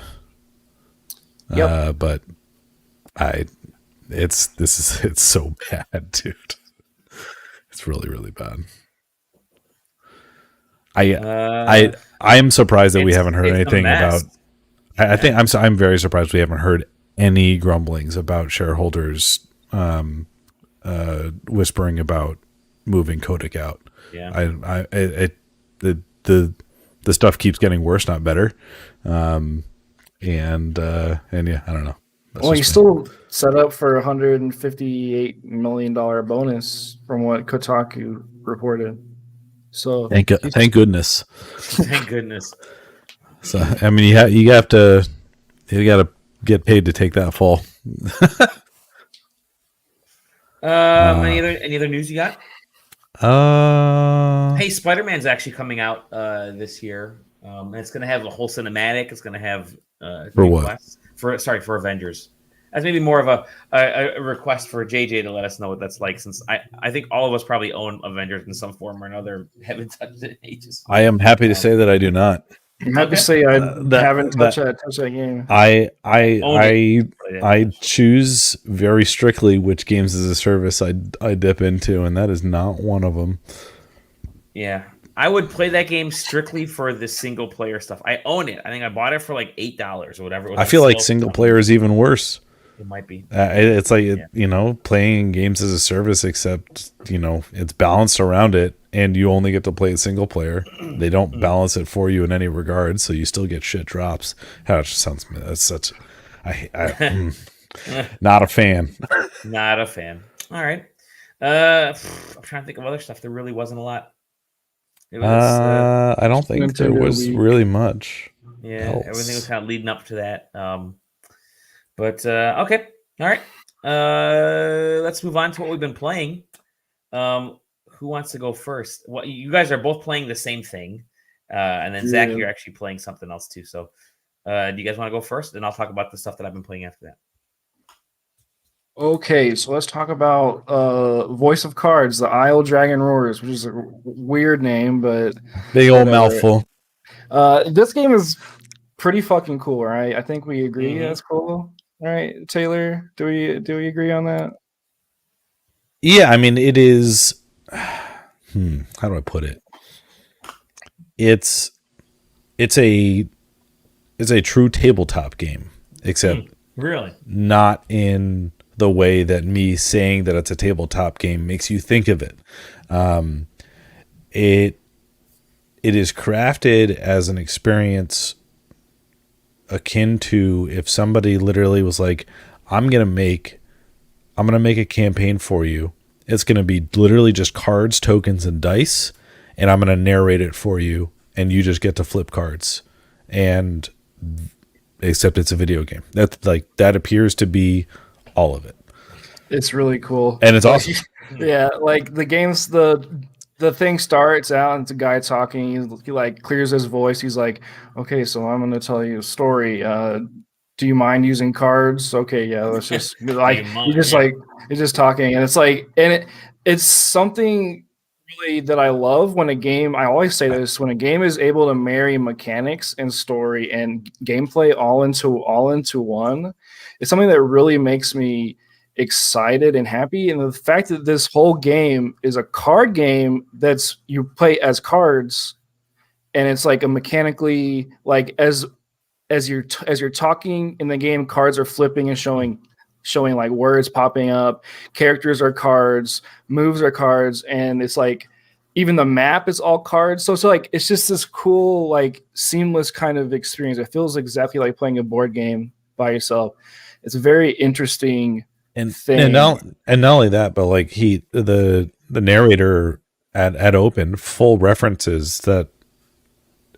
Yep.
But it's so bad, dude. It's really, really bad. I am surprised that we haven't heard anything about. I think I'm very surprised we haven't heard any grumblings about shareholders whispering about moving Kotick out.
Yeah,
the stuff keeps getting worse, not better. And yeah, I don't know.
Well, he's still set up for $158 million bonus from what Kotaku reported. So
thank goodness.
Thank goodness.
So I mean, you got to get paid to take that fall.
Any other news you got? Hey, Spider-Man's actually coming out this year. And it's going to have a whole cinematic. It's going to have
For what?
quests for Avengers. That's maybe more of a request for JJ to let us know what that's like, since I think all of us probably own Avengers in some form or another. Haven't touched it in ages.
I am happy to say that I do not.
I'm happy to say I haven't touched that game.
I choose very strictly which games as a service I dip into, and that is not one of them.
Yeah, I would play that game strictly for the single player stuff. I own it. I think I bought it for like $8 or whatever.
I feel like single player is even worse.
It might be.
It's like, playing games as a service, except, it's balanced around it and you only get to play a single player. They don't balance it for you in any regard. So you still get shit drops. That just sounds, that's such, not a fan.
Not a fan. All right. I'm trying to think of other stuff. There really wasn't a lot. It was,
I don't think there was really much.
Yeah. Else. Everything was kind of leading up to that. But okay, all right. Let's move on to what we've been playing. Who wants to go first? What you guys are both playing the same thing, and then Zach, you're actually playing something else too. So, do you guys want to go first? And I'll talk about the stuff that I've been playing after that.
Okay, so let's talk about Voice of Cards, the Isle Dragon Roars, which is a weird name, but
big old mouthful.
This game is pretty fucking cool, right? I think we agree that's cool. All right, Taylor, do we agree on that?
Yeah, I mean, it is. How do I put it? It's a true tabletop game, except
really
not in the way that me saying that it's a tabletop game makes you think of it. It is crafted as an experience akin to if somebody literally was like, I'm gonna make a campaign for you. It's gonna be literally just cards, tokens, and dice, and I'm gonna narrate it for you, and you just get to flip cards. And except it's a video game. That appears to be all of it.
It's really cool.
And it's awesome.
Yeah, like the game's the thing starts out and it's a guy talking. He like clears his voice. He's like, okay, so I'm going to tell you a story. Do you mind using cards? Okay, yeah, let's just like, you're just talking. And it's like, and it's something really that I love when a game, I always say this, when a game is able to marry mechanics and story and gameplay all into one, it's something that really makes me excited and happy. And the fact that this whole game is a card game that's you play as cards, and it's like a mechanically, like as you're talking in the game, cards are flipping and showing like words popping up, characters are cards, moves are cards, and it's like even the map is all cards. So like it's just this cool, like seamless kind of experience. It feels exactly like playing a board game by yourself. It's a very interesting thing.
And not only that, but like the narrator at Open full references that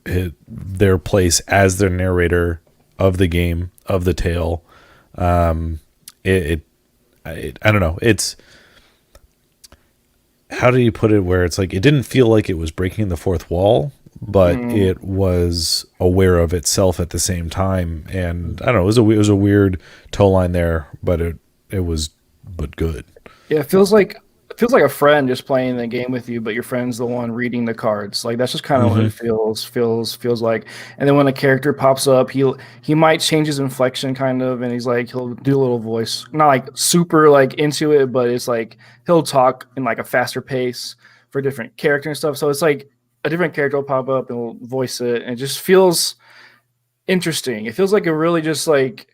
their place as the narrator of the game, of the tale. I don't know. It's, how do you put it, where it's like it didn't feel like it was breaking the fourth wall, but it was aware of itself at the same time. And I don't know, it was a weird toe line there, but it was good. Yeah,
it feels like a friend just playing the game with you, but your friend's the one reading the cards. Like that's just kind of what it feels like. And then when a character pops up, he might change his inflection kind of, and he'll do a little voice, not like super like into it, but it's like he'll talk in like a faster pace for different character and stuff. So it's like a different character will pop up and will voice it, and it just feels interesting. It feels like it really just like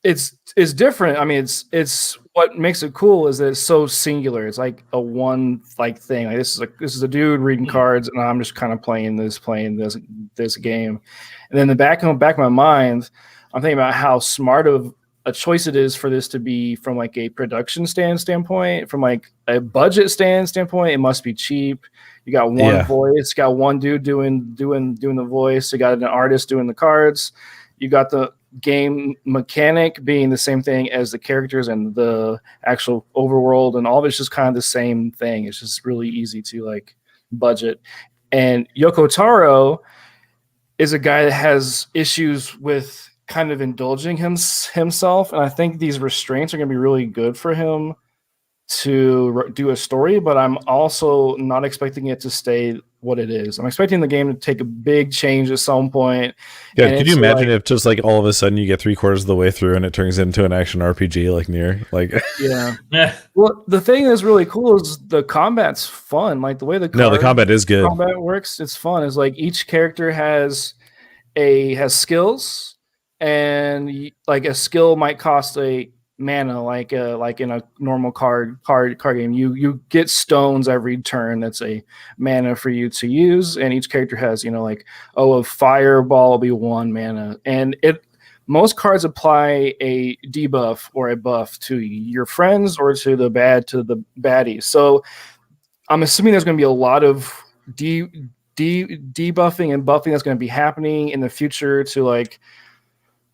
it's different. I mean, it's what makes it cool is that it's so singular. It's like a one like thing. Like this is a dude reading cards, and I'm just kind of playing this game. And then in the back of my mind, I'm thinking about how smart of a choice it is for this to be from like a production standpoint, from like a budget standpoint. It must be cheap. You got one voice, got one dude doing the voice. You got an artist doing the cards. You got the game mechanic being the same thing as the characters and the actual overworld, and all of it's just kind of the same thing. It's just really easy to like budget. And Yoko Taro is a guy that has issues with kind of indulging himself, and I think these restraints are going to be really good for him to do a story, but I'm also not expecting it to stay what it is. I'm expecting the game to take a big change at some point.
Yeah, could you imagine if just like all of a sudden you get 3/4 of the way through and it turns into an action RPG like Nier? Like,
yeah. Well, the thing that's really cool is the combat's fun. Like the way the
combat is good.
Combat works. It's fun. It's like each character has skills, and like a skill might cost a mana, like in a normal card game. You get stones every turn. That's a mana for you to use, and each character has like a fireball will be 1 mana, and most cards apply a debuff or a buff to your friends or to the baddies. So I'm assuming there's going to be a lot of debuffing and buffing that's going to be happening in the future to like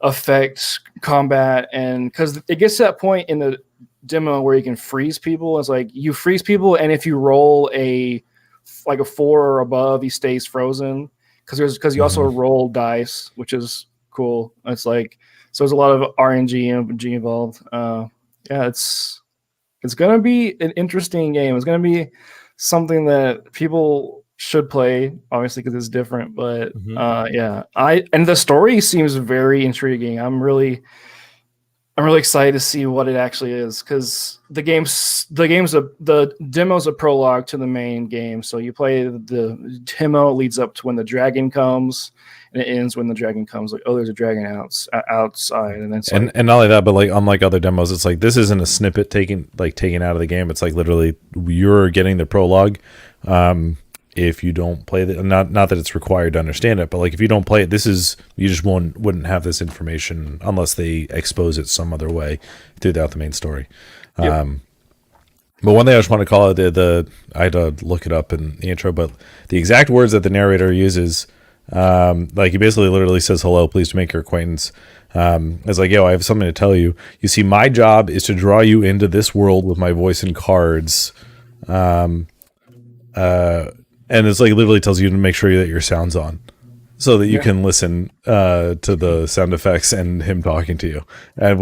affect combat. And because it gets to that point in the demo where you can freeze people. It's like you freeze people, and if you roll a 4 or above, he stays frozen because you also roll dice, which is cool. It's like, so there's a lot of RNG involved. It's gonna be an interesting game. It's gonna be something that people should play, obviously, because it's different. But and the story seems very intriguing. I'm really excited to see what it actually is, because the demo's a prologue to the main game. So you play the demo, it leads up to when the dragon comes, and it ends when the dragon comes. Like, oh, there's a dragon outside, and then
and not only that, but like unlike other demos, it's like this isn't a snippet taken out of the game. It's like literally you're getting the prologue. If you don't play not that it's required to understand it, but like if you don't play it, you just wouldn't have this information unless they expose it some other way throughout the main story. Yep. But one thing I just want to call out, I had to look it up in the intro, but the exact words that the narrator uses, like he basically literally says, "Hello, pleased to make your acquaintance." It's like, yo, I have something to tell you. You see, my job is to draw you into this world with my voice and cards. And it's like literally tells you to make sure that your sound's on, so that you can listen to the sound effects and him talking to you. And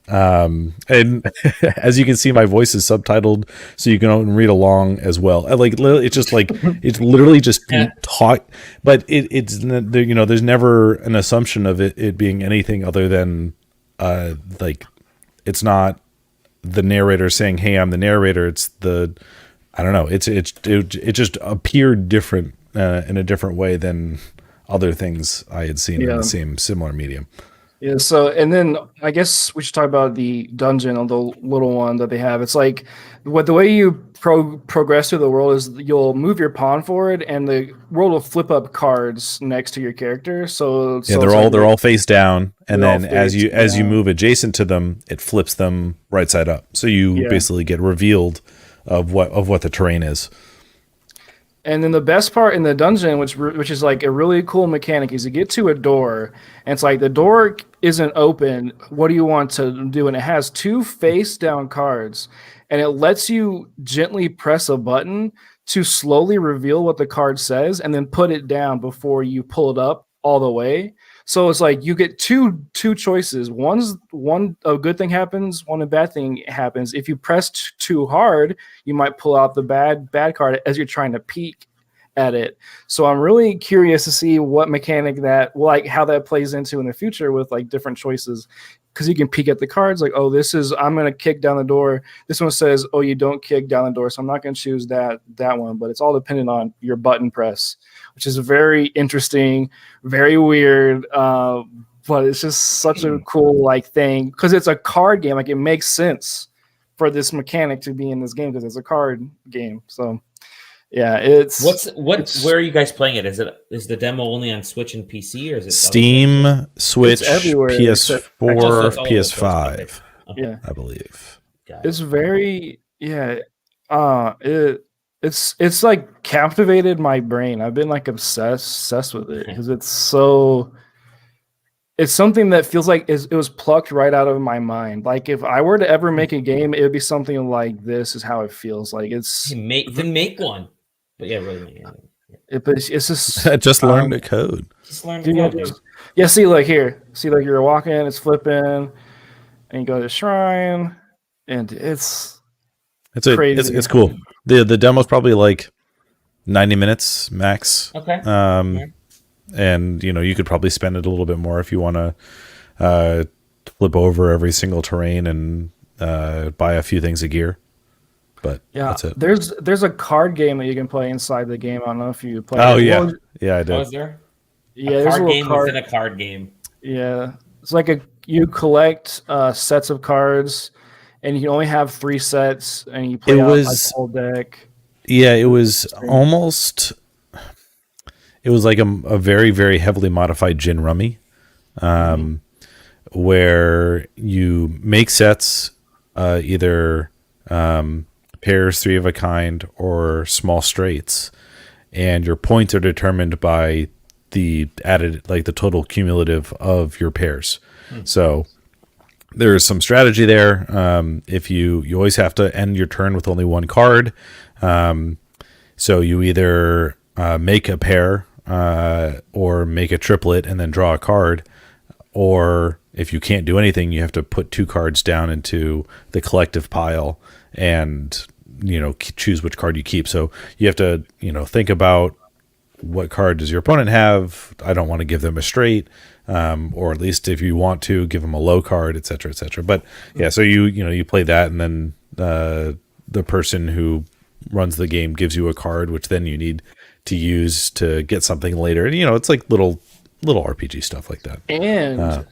and as you can see, my voice is subtitled, so you can read along as well. And like it's just like it's literally just talk, but it's there's never an assumption of it being anything other than like it's not the narrator saying, "Hey, I'm the narrator." It's I don't know. It just appeared different in a different way than other things I had seen in the same similar medium.
Yeah. So, and then I guess we should talk about the dungeon, or the little one that they have. It's like the way you progress through the world is you'll move your pawn forward, and the world will flip up cards next to your character. So
they're all face down, and then as you move adjacent to them, it flips them right side up. So you basically get revealed of what the terrain is.
And then the best part in the dungeon, which is like a really cool mechanic, is you get to a door, and it's like the door isn't open. What do you want to do? And it has 2 face down cards, and it lets you gently press a button to slowly reveal what the card says, and then put it down before you pull it up all the way. So it's like you get two choices. One a good thing happens, one a bad thing happens. If you press too hard, you might pull out the bad card as you're trying to peek at it. So I'm really curious to see what mechanic how that plays into in the future with like different choices, because you can peek at the cards like, oh, I'm going to kick down the door. This one says, oh, you don't kick down the door, so I'm not going to choose that one. But it's all dependent on your button press, which is very interesting, very weird, but it's just such a cool like thing, because it's a card game. Like, it makes sense for this mechanic to be in this game because it's a card game. So yeah,
where are you guys playing it? Is the demo only on Switch and PC, or is it
Steam, Switch, PS4, PS5?
Yeah,
I believe.
It's very It's like captivated my brain. I've been like obsessed with it because it's it's something that feels like it was plucked right out of my mind. Like if I were to ever make a game, it would be something like this. Is how it feels like. It's
make one, but yeah, really.
It's just
just learn the code.
Just learn the code.
Yeah, see, like here, see, like you're walking, it's flipping, and you go to the shrine, and it's crazy.
It's cool. The demo's probably like 90 minutes max.
Okay.
And you could probably spend it a little bit more if you want to flip over every single terrain and buy a few things of gear. But
yeah,
that's it.
There's a card game that you can play inside the game. I don't know if you play.
Oh yeah, yeah, I did.
Oh, is there?
Yeah,
a card game within a card game.
Yeah, it's like you collect sets of cards, and you only have 3 sets, and you play out like the whole deck.
Yeah, it was almost. It was like a very, very heavily modified gin rummy, where you make sets, either pairs, 3 of a kind, or small straights, and your points are determined by the added, like the total cumulative of your pairs. So there's some strategy there. If you always have to end your turn with only 1 card, so you either make a pair or make a triplet and then draw a card, or if you can't do anything, you have to put 2 cards down into the collective pile and choose which card you keep. So you have to think about what card does your opponent have. I don't want to give them a straight, or at least if you want to give them a low card, etc., etc. But yeah, so you play that, and then the person who runs the game gives you a card, which then you need to use to get something later. And it's like little RPG stuff like that.
And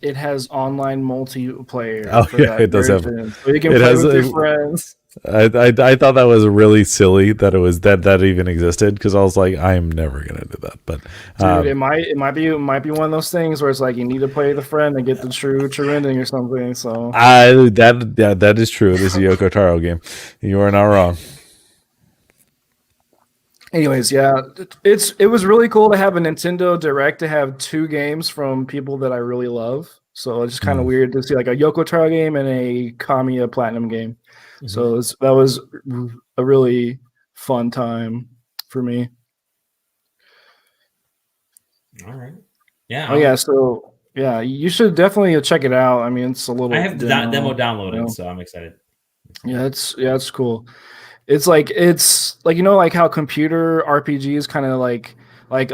it has online multiplayer.
Oh yeah, it does have.
So you can play with your friends.
I thought that was really silly that it was that even existed, because I was like, I am never gonna do that. But
dude, it might be one of those things where it's like you need to play with a friend and get the true ending or something. So
that is true. This is a Yoko Taro game. You are not wrong.
Anyways, yeah, it was really cool to have a Nintendo Direct to have 2 games from people that I really love. So it's just kind of weird to see like a Yoko Taro game and a Kamiya Platinum game. So that was a really fun time for me.
All right. Yeah.
Oh yeah. So yeah, you should definitely check it out. I mean, it's a little.
I have the demo downloaded, so I'm excited.
Yeah, it's cool. It's like like how computer RPGs kind of like trying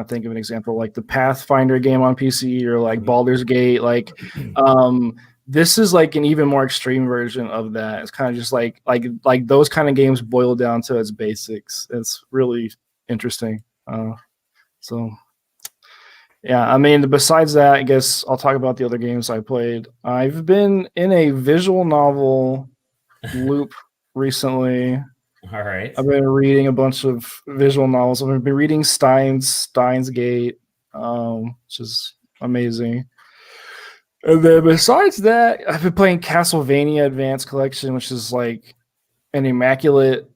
to think of an example, like the Pathfinder game on PC or like Baldur's Gate, like this is like an even more extreme version of that. It's kind of just like those kind of games boiled down to its basics. It's really interesting. So yeah, I mean, besides that, I guess I'll talk about the other games I played. I've been in a visual novel loop recently.
All right.
I've been reading a bunch of visual novels. I've been reading Steins Gate, which is amazing. And then besides that, I've been playing Castlevania Advanced Collection, which is like an immaculate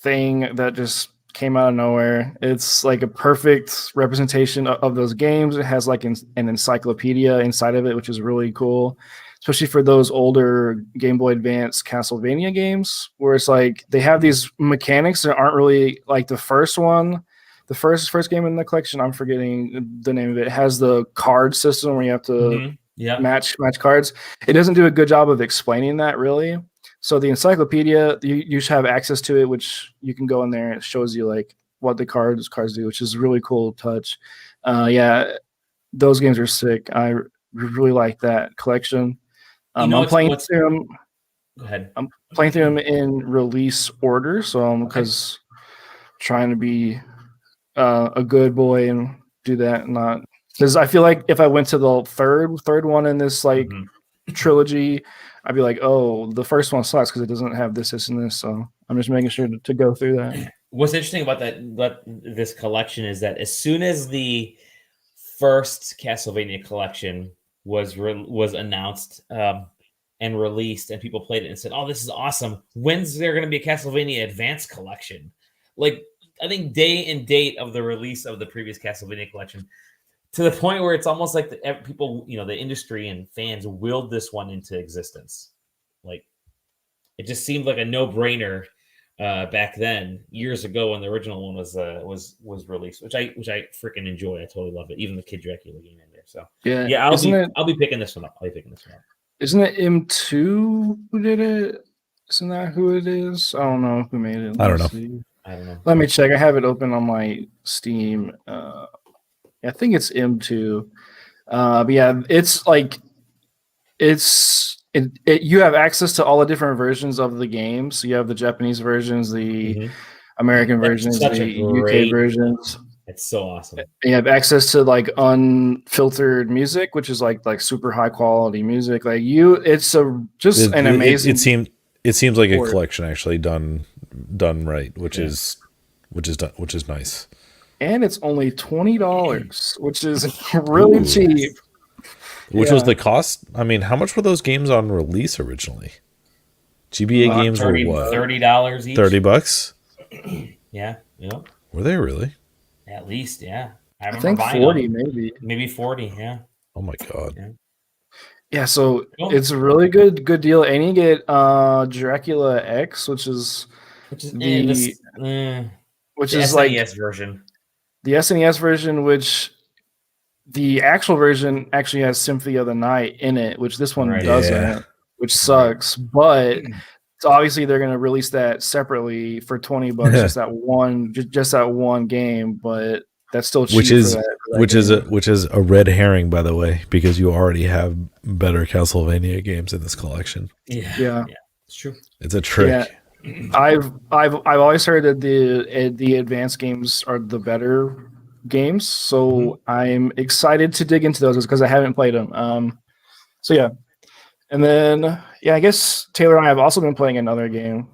thing that just came out of nowhere. It's like a perfect representation of those games. It has like an encyclopedia inside of it, which is really cool, especially for those older Game Boy Advance Castlevania games, where it's like they have these mechanics that aren't really like the first one. The first game in the collection, I'm forgetting the name of it. It has the card system where you have to match cards. It doesn't do a good job of explaining that really. So the encyclopedia, you should have access to it, which you can go in there and it shows you like what the cards do, which is a really cool touch. Yeah, those games are sick. I really like that collection. I'm playing through them.
Go ahead.
I'm playing through them in release order, so because trying to be a good boy and do that, not because I feel like if I went to the third one in this like trilogy, I'd be like, oh, the first one sucks because it doesn't have this and this. So I'm just making sure to go through that.
What's interesting about this collection is that as soon as the first Castlevania collection was announced and released, and people played it and said, "Oh, this is awesome! When's there going to be a Castlevania Advanced collection?" Like I think day and date of the release of the previous Castlevania collection, to the point where it's almost like people, the industry and fans willed this one into existence. Like, it just seemed like a no-brainer back then, years ago, when the original one was released, which I freaking enjoy. I totally love it. Even the Kid Dracula game in there. So yeah, I'll be picking this one up.
Isn't it M2 who did it? Isn't that who it is? I don't know who made it.
I don't know.
Let me check. I have it open on my Steam. I think it's M2. But yeah, it's like you have access to all the different versions of the game. So you have the Japanese versions, the American versions, the UK versions.
It's so awesome.
You have access to like unfiltered music, which is like super high quality music. Like it's an amazing.
It seems like a collection actually done right, which is nice.
And it's only $20, which is really cheap.
Which was the cost? I mean, how much were those games on release originally? GBA games were what?
$30 each.
$30?
Yeah.
Were they really?
At least, yeah.
I think 40,
maybe 40. Yeah.
Oh my god.
Yeah. So it's a really good deal, and you get Dracula X, which is the
SNES version.
The SNES version, which the actual version actually has Symphony of the Night in it, which this one doesn't, which sucks. But obviously they're going to release that separately for $20, just that one game. But that's still cheap.
Which is a red herring, by the way, because you already have better Castlevania games in this collection.
Yeah,
it's true.
It's a trick.
Yeah. I've always heard that the advanced games are the better games, so I'm excited to dig into those because I haven't played them. So yeah, and then I guess Taylor and I have also been playing another game,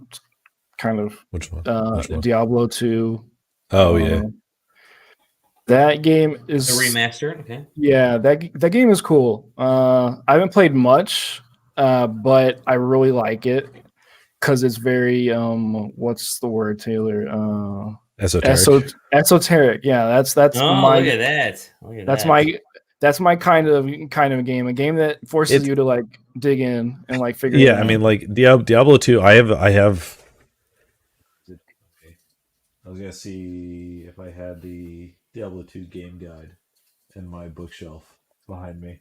kind of.
Which one?
Diablo 2.
Oh yeah,
that game is
a remaster. Okay.
Yeah, that game is cool. I haven't played much, but I really like it. Because it's very what's the word, Taylor?
Esoteric.
Esoteric. Yeah, that's
oh,
my.
Look at that.
That's my kind of game. A game that forces you to like dig in and like figure.
Yeah, I mean, like Diablo 2. I have. I was gonna see if I had the Diablo 2 game guide in my bookshelf behind me.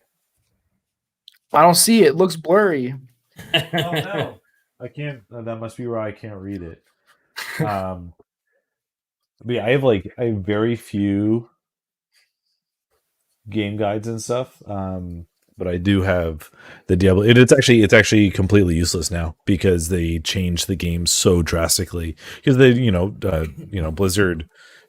I don't see it. It looks blurry.
Oh no. I can't. That must be why I can't read it. But yeah, I have very few game guides and stuff. But I do have the Diablo. It's actually completely useless now because they changed the game so drastically. Because they, Blizzard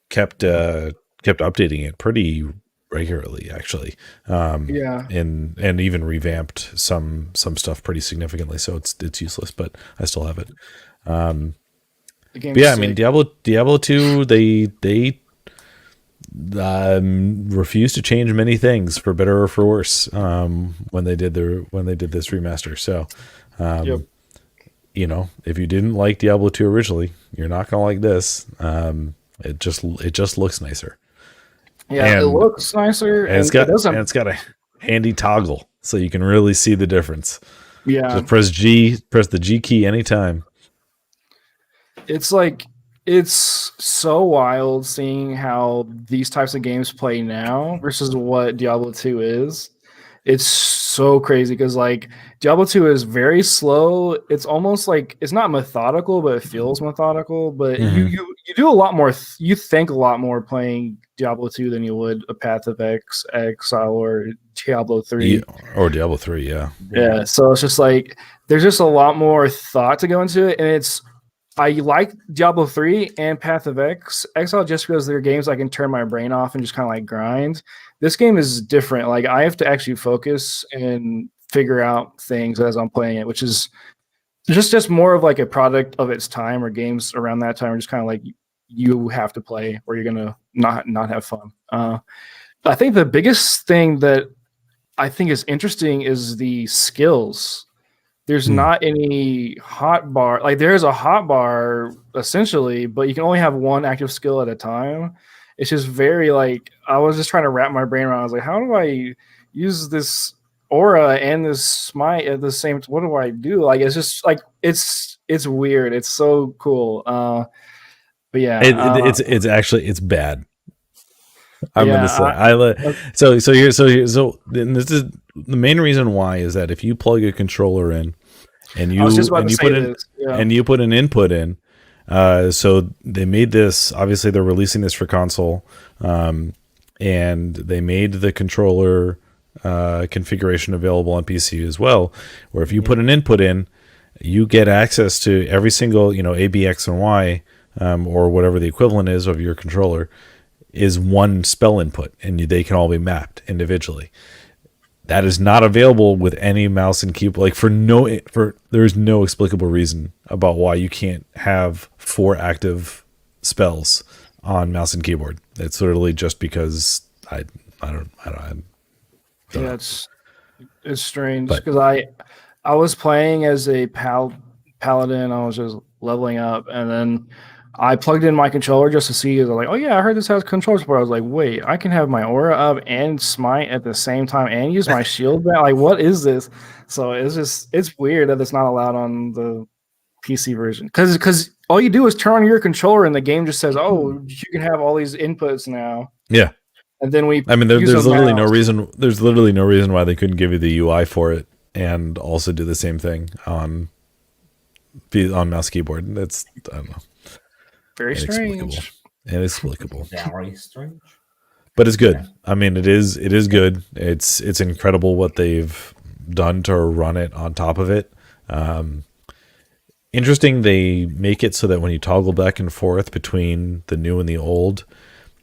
kept updating it pretty regularly, actually. And even revamped some stuff pretty significantly, so it's useless, but I still have it. But yeah, I mean, Diablo 2, they refused to change many things for better or for worse when they did this remaster. So if you didn't like Diablo 2 originally, you're not gonna like this. It just looks nicer.
Yeah, it looks nicer,
and it's got a handy toggle, so you can really see the difference.
Yeah,
just press the G key anytime.
It's like it's so wild seeing how these types of games play now versus what Diablo 2 is. It's so crazy because like Diablo 2 is very slow. It's almost like it's not methodical, but it feels methodical. But you do a lot more. You think a lot more playing Diablo 2 than you would a Path of Exile or Diablo 3.
Or Diablo 3, yeah.
Yeah. So it's just like there's just a lot more thought to go into it, and I like Diablo 3 and Path of Exile just because they're games I can turn my brain off and just kind of like grind. This game is different. Like I have to actually focus and figure out things as I'm playing it, which is just more of like a product of its time, or games around that time are just kind of like you have to play or you're gonna not have fun. I think the biggest thing that I think is interesting is the skills. There's not any hot bar. Like there's a hot bar essentially, but you can only have one active skill at a time. it's just very like I was just trying to wrap my brain around. I was like, how do I use this aura and this smite at the same? What do I do? Like it's just like it's weird. It's so cool. But yeah,
it's actually it's bad. I'm
yeah,
gonna say so and this is the main reason why is that if you plug a controller in and you put an input in, so they made this, obviously they're releasing this for console, and they made the controller configuration available on PC as well, where if you put an input in, you get access to every single, A, B, X, and Y, or whatever the equivalent is of your controller, is one spell input, and they can all be mapped individually. That is not available with any mouse and keyboard. Like there's no explicable reason about why you can't have 4 active spells on mouse and keyboard. It's literally just because I don't
yeah, it's strange because I was playing as a paladin. I was just leveling up, and then I plugged in my controller just to see. I was like, oh yeah, I heard this has controller support. I was like, wait, I can have my aura up and smite at the same time and use my shield back. Like, what is this? So it's weird that it's not allowed on the PC version because all you do is turn on your controller and the game just says, oh, you can have all these inputs now.
Yeah.
And then
there's literally no reason. There's literally no reason why they couldn't give you the UI for it and also do the same thing on mouse keyboard. That's, I don't know.
Very strange.
Inexplicable.
Very strange.
But it's good. I mean, it is good. It's incredible what they've done to run it on top of it. Interesting, they make it so that when you toggle back and forth between the new and the old,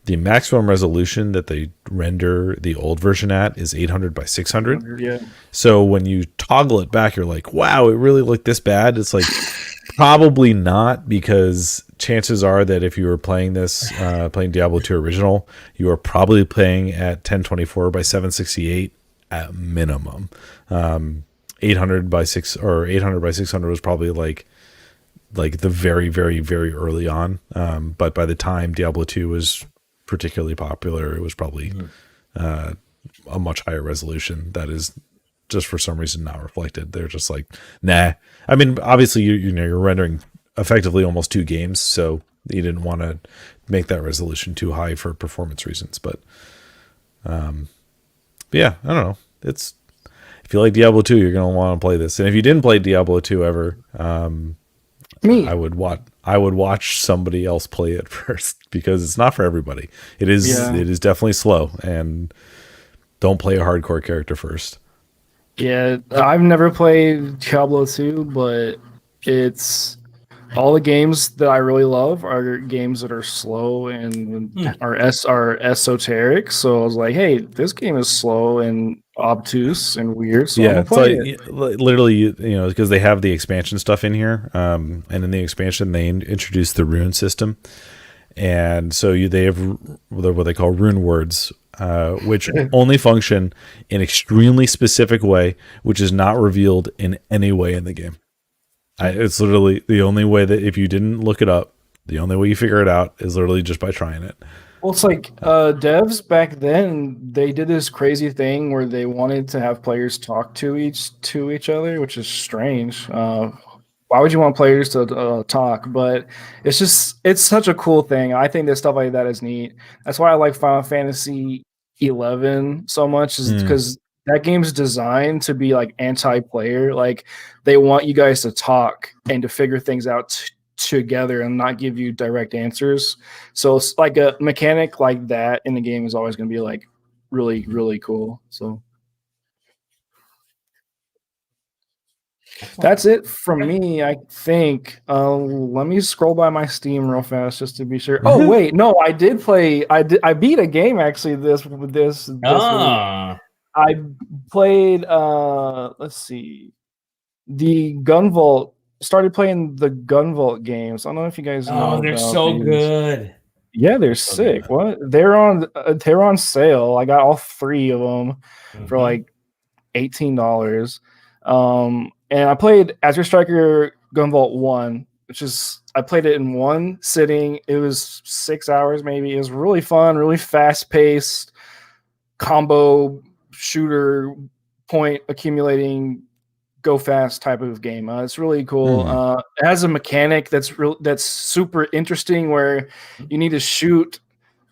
the maximum resolution that they render the old version at is 800 by 600.
Yeah.
So when you toggle it back, you're like, wow, it really looked this bad? It's like, probably not, because chances are that if you were playing this, playing Diablo 2 original, you are probably playing at 1024 by 768 at minimum. 800 by 600 was probably like the very, very, very early on. But by the time Diablo 2 was particularly popular, it was probably a much higher resolution that is just for some reason not reflected. They're just like, nah. I mean, obviously you're rendering effectively almost 2 games, so you didn't want to make that resolution too high for performance reasons. But yeah, I don't know. It's, if you like Diablo 2, you're gonna want to play this. And if you didn't play Diablo 2 ever,
me,
I would watch somebody else play it first, because it's not for everybody. It is definitely slow, and don't play a hardcore character first.
Yeah, I've never played Diablo 2, but it's all the games that I really love are games that are slow and are esoteric. So I was like, hey, this game is slow and obtuse and weird. So I'm gonna play it.
Literally, because they have the expansion stuff in here, and in the expansion they introduced the rune system, and so they have what they call rune words, which only function in extremely specific way, which is not revealed in any way in the game. It's literally the only way that, if you didn't look it up, the only way you figure it out is literally just by trying it.
Well, it's like devs back then, they did this crazy thing where they wanted to have players talk to each other, which is strange. Why would you want players to talk? But it's such a cool thing. I think that stuff like that is neat. That's why I like Final Fantasy 11 so much, is because that game's designed to be like anti-player. Like, they want you guys to talk and to figure things out together and not give you direct answers. So it's like a mechanic like that in the game is always going to be like really, really cool. So that's it from me, I think. Let me scroll by my Steam real fast just to be sure. Oh wait, no, I did play. I beat a game actually. This week. I played. Let's see, the Gunvolt. Started playing the Gunvolt games. I don't know if you guys know.
Oh, they're so good.
Yeah, they're sick. What? They're on sale. I got all 3 of them for like $18. And I played Azure Striker Gunvolt 1. which is I played it in one sitting. It was 6 hours maybe. It was really fun, really fast paced combo shooter, point accumulating, go fast type of game. It's really cool. It has a mechanic that's super interesting where you need to shoot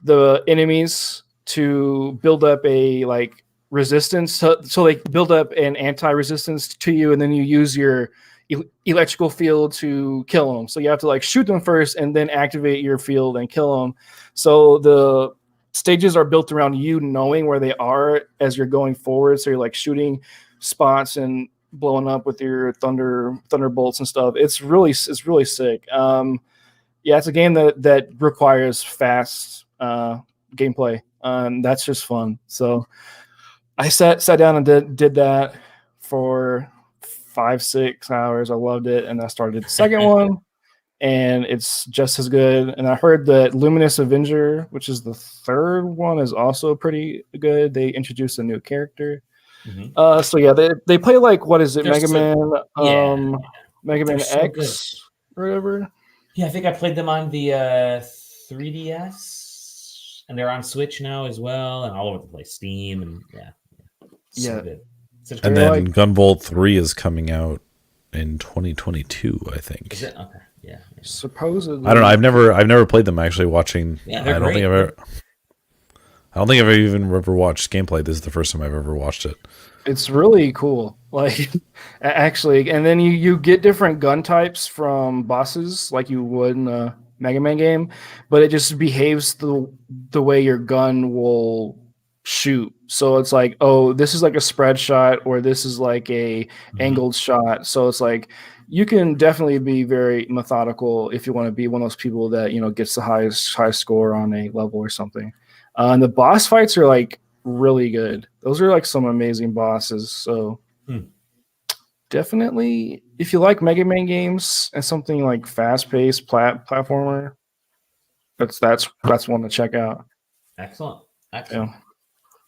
the enemies to build up a like resistance, so they build up an anti-resistance to you, and then you use your electrical field to kill them. So you have to like shoot them first and then activate your field and kill them. So the stages are built around you knowing where they are as you're going forward. So you're like shooting spots and blowing up with your thunderbolts and stuff. It's really sick. It's a game that requires fast gameplay. That's just fun. So I sat down and did that for 5-6 hours. I loved it, and I started the second one, and it's just as good. And I heard that Luminous Avenger, which is the third one, is also pretty good. They introduced a new character. So yeah, they play like, what is it, Mega Man X or whatever.
Yeah, I think I played them on the 3DS, and they're on Switch now as well, and all over the place, Steam, and so good.
And then Gunvolt 3 is coming out in 2022, I think.
Is it? Okay. Yeah.
Supposedly.
I don't know. I've never played them. Actually, watching.
Yeah,
I don't think I've even ever watched gameplay. This is the first time I've ever watched it.
It's really cool. Like, actually, and then you get different gun types from bosses, like you would in a Mega Man game, but it just behaves the way your gun will shoot. So it's like, oh, this is like a spread shot, or this is like a angled shot. So it's like you can definitely be very methodical if you want to be one of those people that gets the highest score on a level or something. And the boss fights are like really good. Those are like some amazing bosses. So definitely, if you like Mega Man games and something like fast-paced platformer, that's one to check out.
Excellent.
Yeah.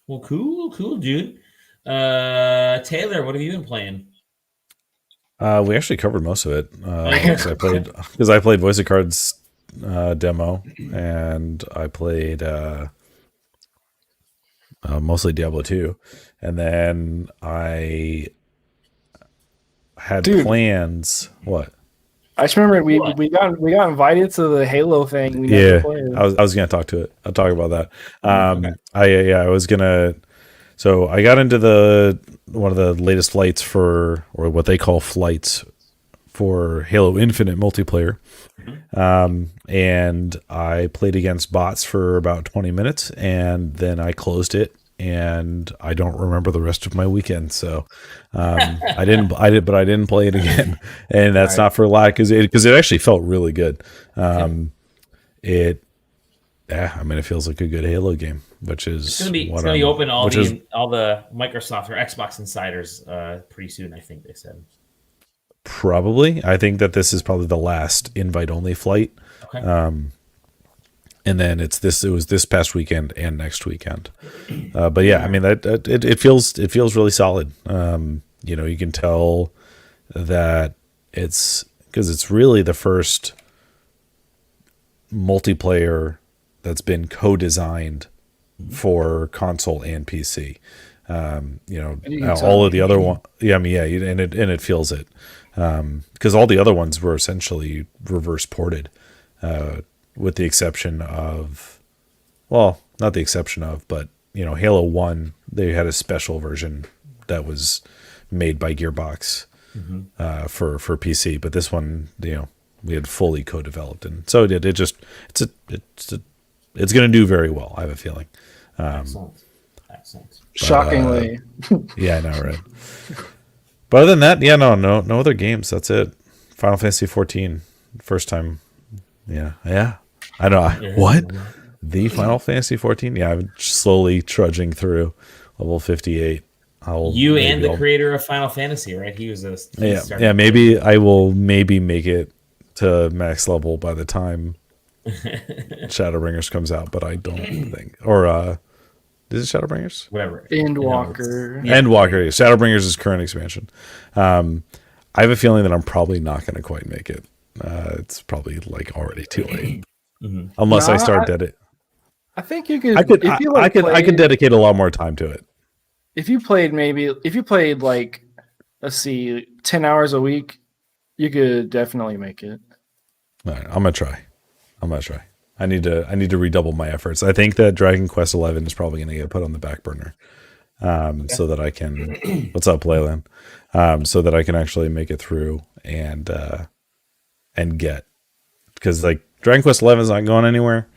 Well, cool, dude. Taylor, what have you been playing?
We actually covered most of it. Because I played Voice of Cards demo, and I played mostly Diablo 2, and then I had plans. What?
I just remember we got invited to the Halo thing.
I was gonna talk to it. I'll talk about that. Okay. I was gonna. So I got into one of the latest flights or what they call flights for Halo Infinite multiplayer, and I played against bots for about 20 minutes, and then I closed it, and I don't remember the rest of my weekend. So I didn't play it again, and that's not for a lot because it actually felt really good. It feels like a good Halo game, which is
it's gonna be open all the Microsoft or Xbox insiders pretty soon. I think they said.
Probably. I think that this is probably the last invite-only flight.
Okay.
And then it was this past weekend and next weekend. But yeah, I mean it feels really solid. You can tell that it's because it's really the first multiplayer that's been co-designed for console and PC. All of the other one, and it feels it. Because all the other ones were essentially reverse ported, with the exception of, well, not the exception of, but Halo 1, they had a special version that was made by Gearbox for PC, but this one, we had fully co-developed, and so it did. It's going to do very well, I have a feeling.
Excellent.
Shockingly.
Yeah, I know, right? But other than that, no other games. That's it. Final Fantasy 14, first time. Yeah. I know. What? The Final Fantasy 14? Yeah, I'm slowly trudging through level 58.
You and the creator of Final Fantasy, right? He was
maybe I will make it to max level by the time Shadowbringers comes out, but I don't think. Or is it Shadowbringers?
Whatever.
Endwalker.
Endwalker. Shadowbringers is current expansion. I have a feeling that I'm probably not going to quite make it. it's probably like already too late.
Mm-hmm.
Unless I start it.
I think you could.
I could dedicate a lot more time to it.
If you played like, let's see, 10 hours a week, you could definitely make it.
All right, I'm gonna try. I need to redouble my efforts. I think that Dragon Quest 11 is probably gonna get put on the back burner, so that I can. What's up, Leyland? So that I can actually make it through and get, because like Dragon Quest 11 is not going anywhere.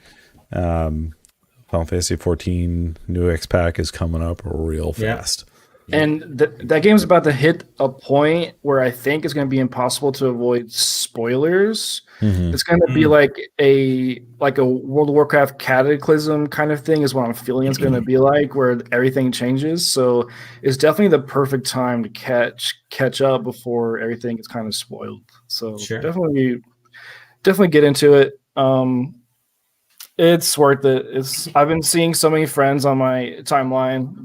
Final Fantasy 14 new X pack is coming up real fast.
And that game's about to hit a point where I think it's going to be impossible to avoid spoilers. It's going to be like a World of Warcraft Cataclysm kind of thing is what I'm feeling it's going to be like, where everything changes. So it's definitely the perfect time to catch up before everything is kind of spoiled. So definitely get into it. It's worth it. I've been seeing so many friends on my timeline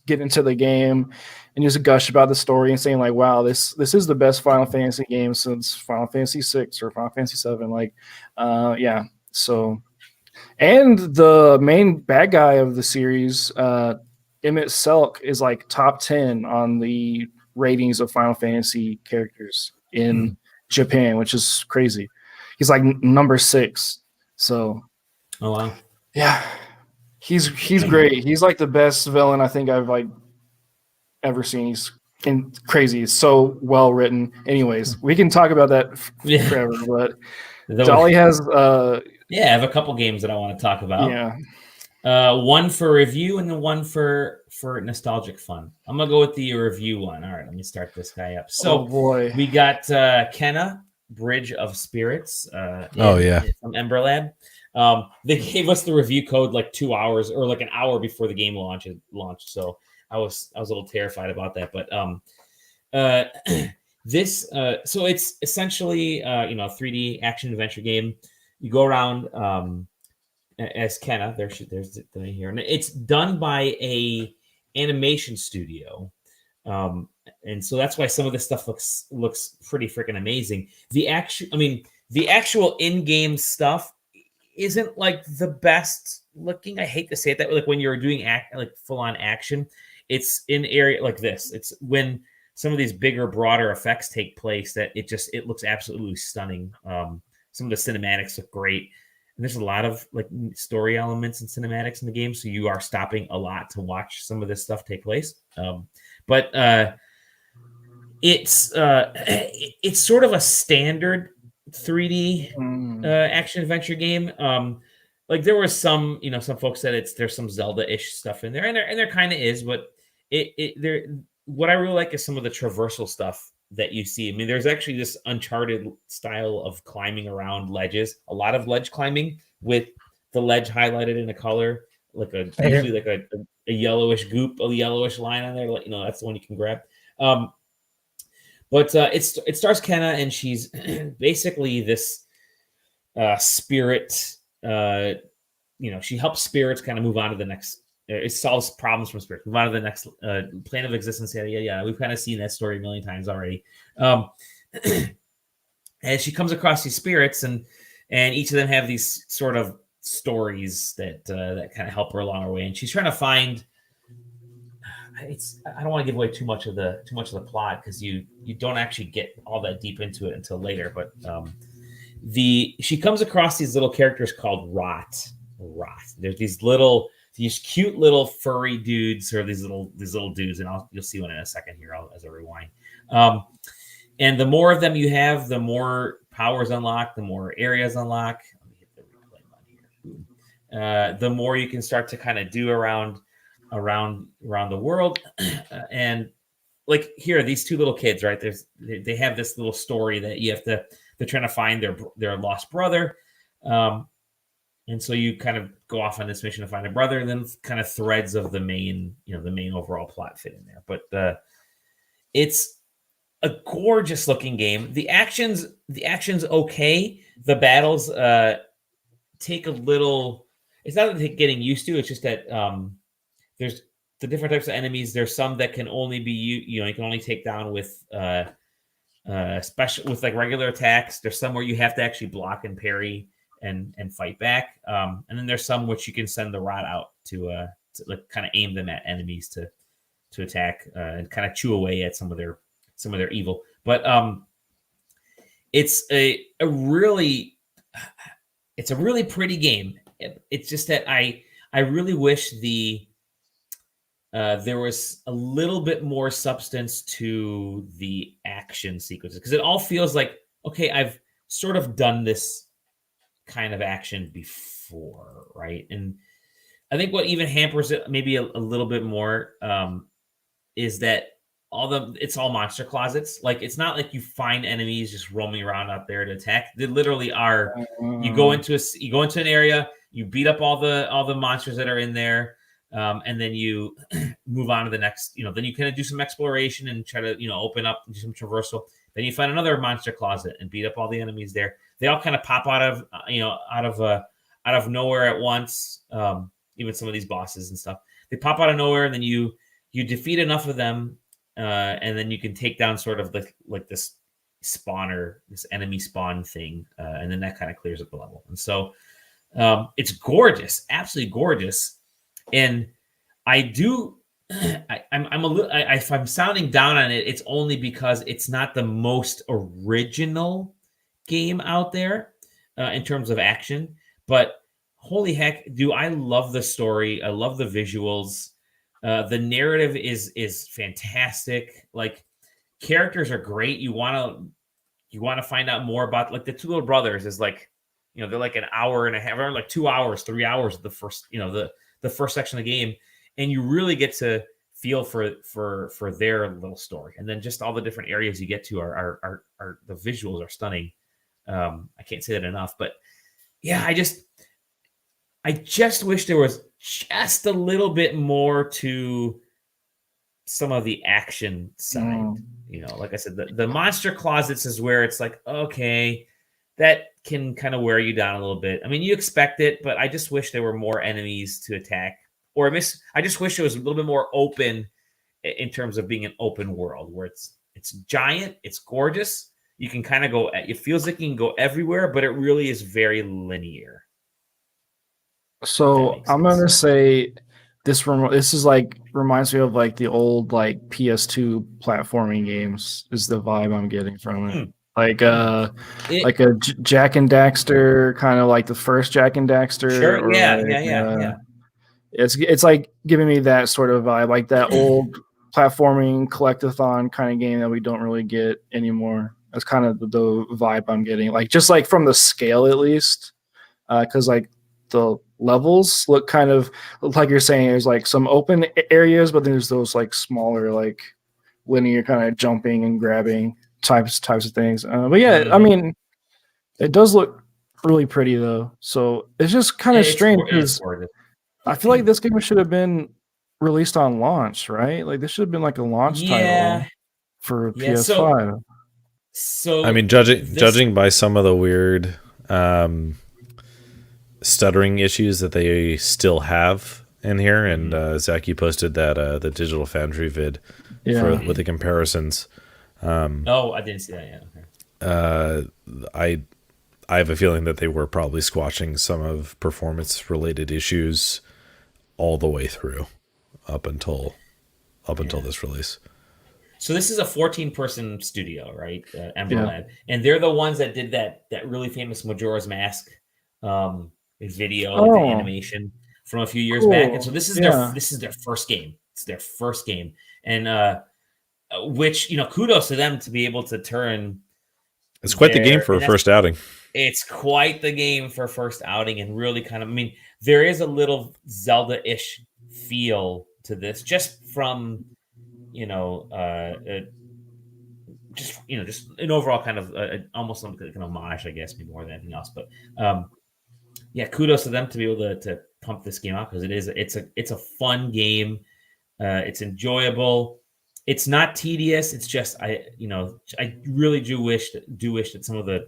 get into the game and just gush about the story and saying like, "Wow, this is the best Final Fantasy game since Final Fantasy VI or Final Fantasy VII." Like, yeah. So, and the main bad guy of the series, Emmett Selk, is like top 10 on the ratings of Final Fantasy characters in Japan, which is crazy. He's like number 6. So.
Oh wow!
Yeah, he's great. He's like the best villain I think I've like ever seen. He's crazy. It's so well written. Anyways, we can talk about that forever. But Dolly has
I have a couple games that I want to talk about.
Yeah,
one for review and then one for nostalgic fun. I'm gonna go with the review one. All right, let me start this guy up. So we got Kenna, Bridge of Spirits. From Ember Lab. They gave us the review code like 2 hours or like an hour before the game launched. So I was a little terrified about that. But so it's essentially 3D action adventure game. You go around as Kenna. There's here, and it's done by a animation studio. And so that's why some of this stuff looks pretty freaking amazing. The actual in-game stuff isn't like the best looking. I hate to say it that way. Like when you're doing full on action, it's in area like this. It's when some of these bigger, broader effects take place that it looks absolutely stunning. Some of the cinematics look great. And there's a lot of like story elements and cinematics in the game, so you are stopping a lot to watch some of this stuff take place. But it's sort of a standard 3D action adventure game. Like there was some folks said there's some Zelda-ish stuff in there, and there kind of is, but what I really like is some of the traversal stuff that you see. I mean, there's actually this Uncharted style of climbing around ledges, a lot of ledge climbing with the ledge highlighted in a color, usually like a yellowish goop, a yellowish line on there. That's the one you can grab. But it stars Kenna, and she's basically this spirit. She helps spirits kind of move on to the next. It solves problems from spirits. Move on to the next plane of existence. Yeah. We've kind of seen that story a million times already. And she comes across these spirits, and each of them have these sort of stories that kind of help her along her way. And she's trying to find. I don't want to give away too much of the plot because you don't actually get all that deep into it until later. But she comes across these little characters called Rot. There's these cute little furry dudes, or these little dudes, and you'll see one in a second here as I rewind. And the more of them you have, the more powers unlock, the more areas unlock. Let me hit the replay button here. The more you can start to kind of do around the world. And like here, these two little kids, right? They have this little story that they're trying to find their lost brother. And so you kind of go off on this mission to find a brother, and then kind of threads of the main overall plot fit in there. But it's a gorgeous looking game. The action's okay. The battles take a little. It's not that getting used to. It's just that there's the different types of enemies. There's some that can only be you can only take down with especially with like regular attacks. There's some where you have to actually block and parry and fight back, and then there's some which you can send the rod out to like kind of aim them at enemies to attack and kind of chew away at some of their evil. But it's a really pretty game. It's just that I really wish there was a little bit more substance to the action sequences, because it all feels like, okay, I've sort of done this kind of action before, right? And I think what even hampers it maybe a little bit more is that it's all monster closets. Like, it's not like you find enemies just roaming around out there to attack. They literally are. You go into an area, you beat up all the monsters that are in there, and then you move on to the next. Then you kind of do some exploration and try to open up and do some traversal. Then you find another monster closet and beat up all the enemies there. They all kind of pop out of nowhere at once. Even some of these bosses and stuff, they pop out of nowhere, and then you defeat enough of them, and then you can take down sort of like this spawner, this enemy spawn thing, and then that kind of clears up the level. And so it's gorgeous, absolutely gorgeous. And if I'm sounding down on it, it's only because it's not the most original game out there in terms of action, but holy heck, do I love the story. I love the visuals. The narrative is fantastic. Like, characters are great. You want to find out more about, like, the two little brothers is like, they're like an hour and a half, or like 2 hours, 3 hours of the first, the first section of the game. And you really get to feel for their little story. And then just all the different areas you get to are the visuals are stunning. I can't say that enough, but yeah, I just wish there was just a little bit more to some of the action side. Like I said, the monster closets is where it's like, okay, that can kind of wear you down a little bit. I mean, you expect it, but I just wish there were more enemies to attack. I just wish it was a little bit more open in terms of being an open world where it's giant, it's gorgeous. You can kind of go, it feels like you can go everywhere, but it really is very linear.
So I'm gonna say this is like reminds me of like the old like PS2 platforming games is the vibe I'm getting from it. Like a Jack and Daxter, kind of like the first Jack and Daxter.
Sure, yeah.
It's like giving me that sort of vibe, like that old platforming collectathon kind of game that we don't really get anymore. That's kind of the vibe I'm getting, like just like from the scale at least, because like the levels look kind of like you're saying. There's like some open areas, but there's those like smaller, like linear kind of jumping and grabbing types of things. But yeah, I mean, it does look really pretty though. So it's just kind of strange because I feel like this game should have been released on launch, right? Like this should have been like a launch title for PS5.
So
I mean, judging by some of the weird stuttering issues that they still have in here, and Zach, you posted that the Digital Foundry vid with the comparisons.
I didn't see that yet.
Okay. I have a feeling that they were probably squashing some of performance related issues all the way through up until this release.
So this is a 14-person studio, right? Ember Lab, and they're the ones that did that really famous Majora's Mask video, the animation from a few years back. And so this is their first game. It's their first game, and which kudos to them to be able to turn.
It's quite the game for a first outing.
It's quite the game for first outing, and really kind of, I mean, there is a little Zelda-ish feel to this, just from, just an overall kind of almost like an homage, I guess, maybe more than anything else. But kudos to them to be able to pump this game out, because it's a fun game. It's enjoyable. It's not tedious. It's just I really do wish that some of the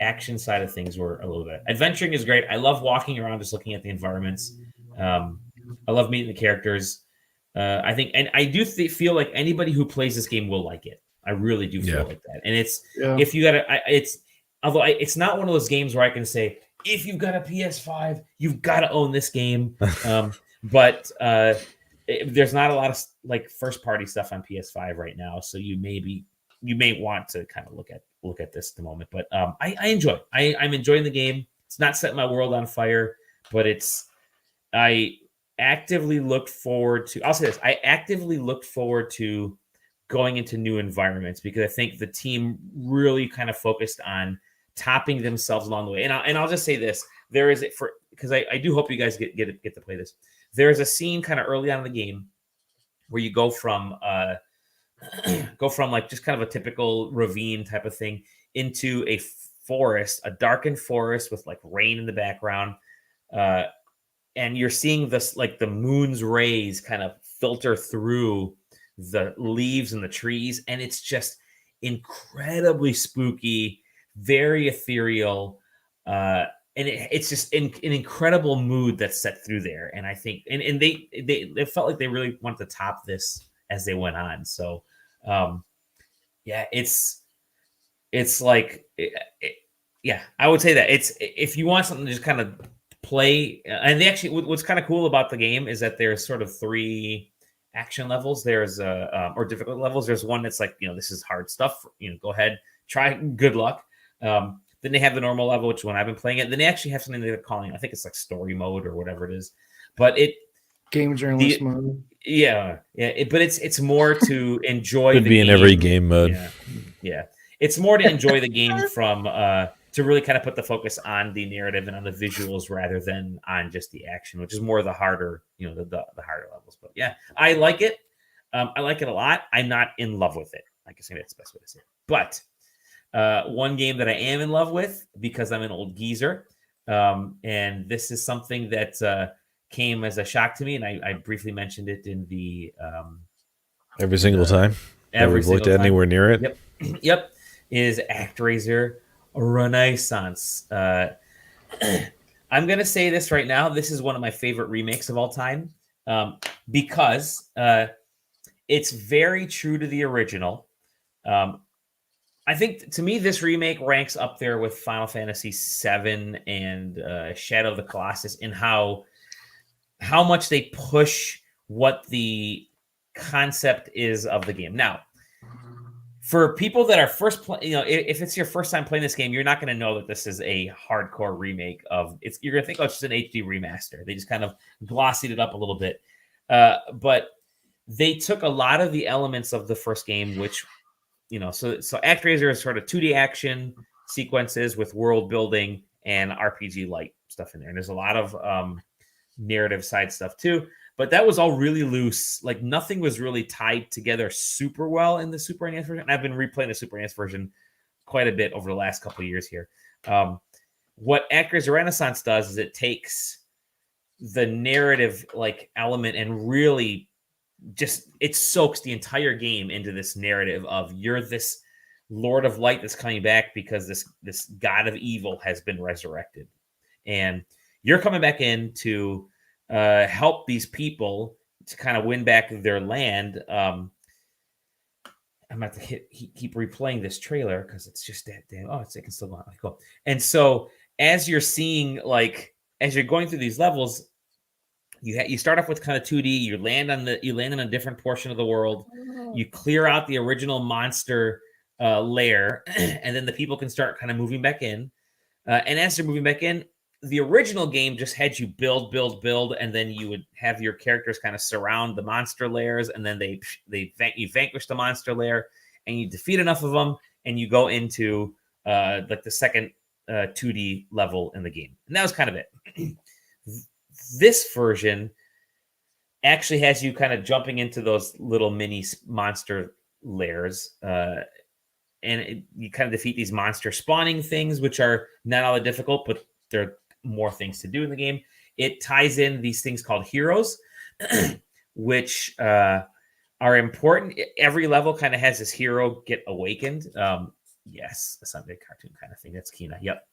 action side of things were a little bit. Adventuring is great. I love walking around, just looking at the environments. I love meeting the characters. I think, and I do feel like anybody who plays this game will like it. I really do feel like that. And it's
Yeah.
if you got it's not one of those games where I can say if you've got a PS5, you've got to own this game. But there's not a lot of like first party stuff on PS5 right now, so you may want to kind of look at this at the moment. But I enjoy it. I'm enjoying the game. It's not setting my world on fire, but I actively look forward to. I'll say this: I actively look forward to going into new environments because I think the team really kind of focused on topping themselves along the way. And I'll just say this: there is because I do hope you guys get to play this. There is a scene kind of early on in the game where you go from like just kind of a typical ravine type of thing into a forest, a darkened forest with like rain in the background. And you're seeing this, like the moon's rays kind of filter through the leaves and the trees. And it's just incredibly spooky, very ethereal. And it's just an incredible mood that's set through there. And I think, and they felt like they really wanted to top this as they went on. So, yeah, it's like, yeah, I would say that it's, if you want something to just kind of play, and they actually, what's kind of cool about the game is that there's sort of 3 action levels. There's or difficult levels. There's one that's like, this is hard stuff. Go ahead, try, good luck. Then they have the normal level, which when I've been playing it, then they actually have something they're calling, I think it's like story mode or whatever it is, but
game journalist mode.
Yeah. But it's more to enjoy.
Could
the
be
game.
In every game mode.
Yeah. It's more to enjoy the game from to really kind of put the focus on the narrative and on the visuals rather than on just the action, which is more the harder, the harder levels. But yeah, I like it. I like it a lot. I'm not in love with it. I guess maybe that's the best way to say it. But one game that I am in love with because I'm an old geezer, and this is something that came as a shock to me, and I briefly mentioned it in the
every single time we've looked at anywhere near it.
Yep, is Actraiser Renaissance. I'm gonna say this right now. This is one of my favorite remakes of all time because it's very true to the original. I think, to me, this remake ranks up there with Final Fantasy VII and Shadow of the Colossus in how much they push what the concept is of the game. Now, for people that are first if it's your first time playing this game, you're not going to know that this is a hardcore remake of it. You're going to think, oh, it's just an HD remaster. They just kind of glossied it up a little bit. But they took a lot of the elements of the first game, which so Actraiser is sort of 2D action sequences with world building and RPG light stuff in there. And there's a lot of narrative side stuff too, but that was all really loose. Like nothing was really tied together super well in the Super NES version. And I've been replaying the Super NES version quite a bit over the last couple of years here. What Actraiser Renaissance does is it takes the narrative like element and really it soaks the entire game into this narrative of you're this Lord of Light that's coming back because this God of Evil has been resurrected, and you're coming back in to help these people to kind of win back their land. I'm about to keep replaying this trailer because it's just that damn. Oh, it can still go on. Cool. And so as you're seeing, like as you're going through these levels, you start off with kind of 2D. You land in a different portion of the world. You clear out the original monster lair, and then the people can start kind of moving back in. And as they're moving back in, the original game just had you build, and then you would have your characters kind of surround the monster lairs, and then you vanquish the monster lair, and you defeat enough of them, and you go into like the second 2D level in the game, and that was kind of it. This version actually has you kind of jumping into those little mini monster lairs, and you kind of defeat these monster spawning things, which are not all that difficult, but there are more things to do in the game. It ties in these things called heroes, which are important. Every level kind of has this hero get awakened. Yes, a Sunday cartoon kind of thing. That's Kenna. Yep.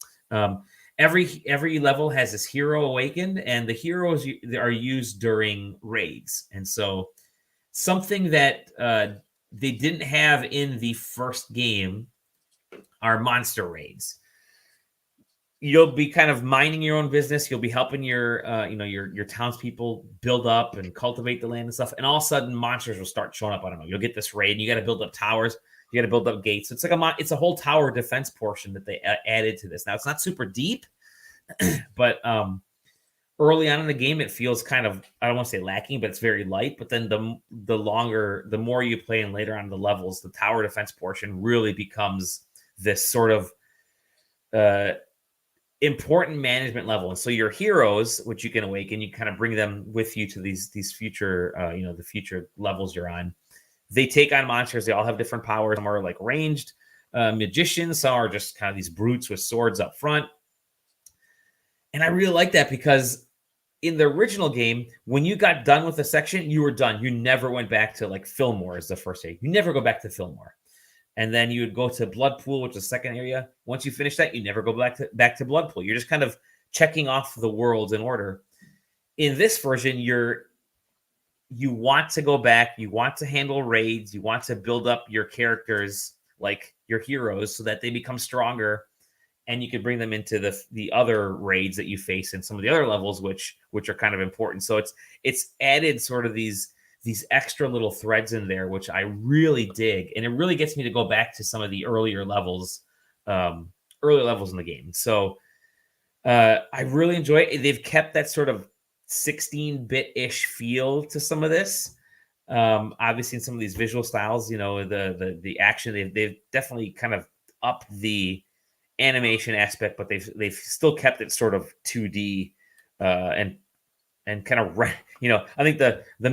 Every level has this hero awakened, and the heroes are used during raids. And so something that they didn't have in the first game are monster raids. You'll be kind of minding your own business. You'll be helping your townspeople build up and cultivate the land and stuff. And all of a sudden, monsters will start showing up. I don't know. You'll get this raid, and you got to build up towers. You got to build up gates. It's like it's a whole tower defense portion that they added to this. Now it's not super deep, but early on in the game, it feels kind of, I don't want to say lacking, but it's very light. But then the more you play and later on in the levels, the tower defense portion really becomes this sort of important management level. And so your heroes, which you can awaken, you kind of bring them with you to these future, the future levels you're on. They take on monsters. They all have different powers. Some are like ranged magicians. Some are just kind of these brutes with swords up front. And I really like that because in the original game, when you got done with a section, you were done. You never went back to like Fillmore is the first area. You never go back to Fillmore. And then you would go to Bloodpool, which is the second area. Once you finish that, you never go back to Bloodpool. You're just kind of checking off the worlds in order. In this version, you want to go back. You want to handle raids. You want to build up your characters, like your heroes, so that they become stronger. And you can bring them into the other raids that you face in some of the other levels, which are kind of important. So it's added sort of these extra little threads in there, which I really dig. And it really gets me to go back to some of the earlier levels in the game. So I really enjoy it. They've kept that sort of 16-bit-ish feel to some of this. Obviously in some of these visual styles, the action, they've definitely kind of upped the animation aspect, but they've still kept it sort of 2D and kind of I think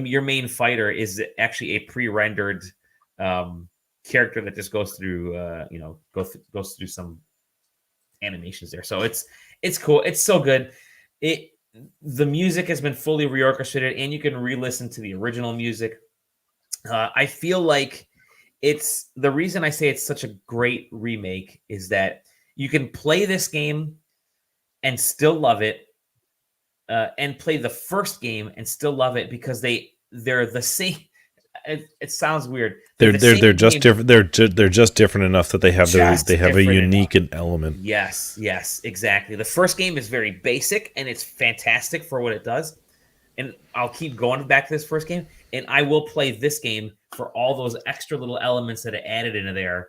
your main fighter is actually a pre-rendered character that just goes through goes through some animations there. So it's cool. It's so good. The music has been fully reorchestrated, and you can re-listen to the original music. I feel like it's the reason I say it's such a great remake is that you can play this game and still love it, and play the first game and still love it because they're the same. It sounds weird.
They're just different. They're just different enough that they have a unique element.
Yes, exactly. The first game is very basic and it's fantastic for what it does. And I'll keep going back to this first game, and I will play this game for all those extra little elements that it added into there.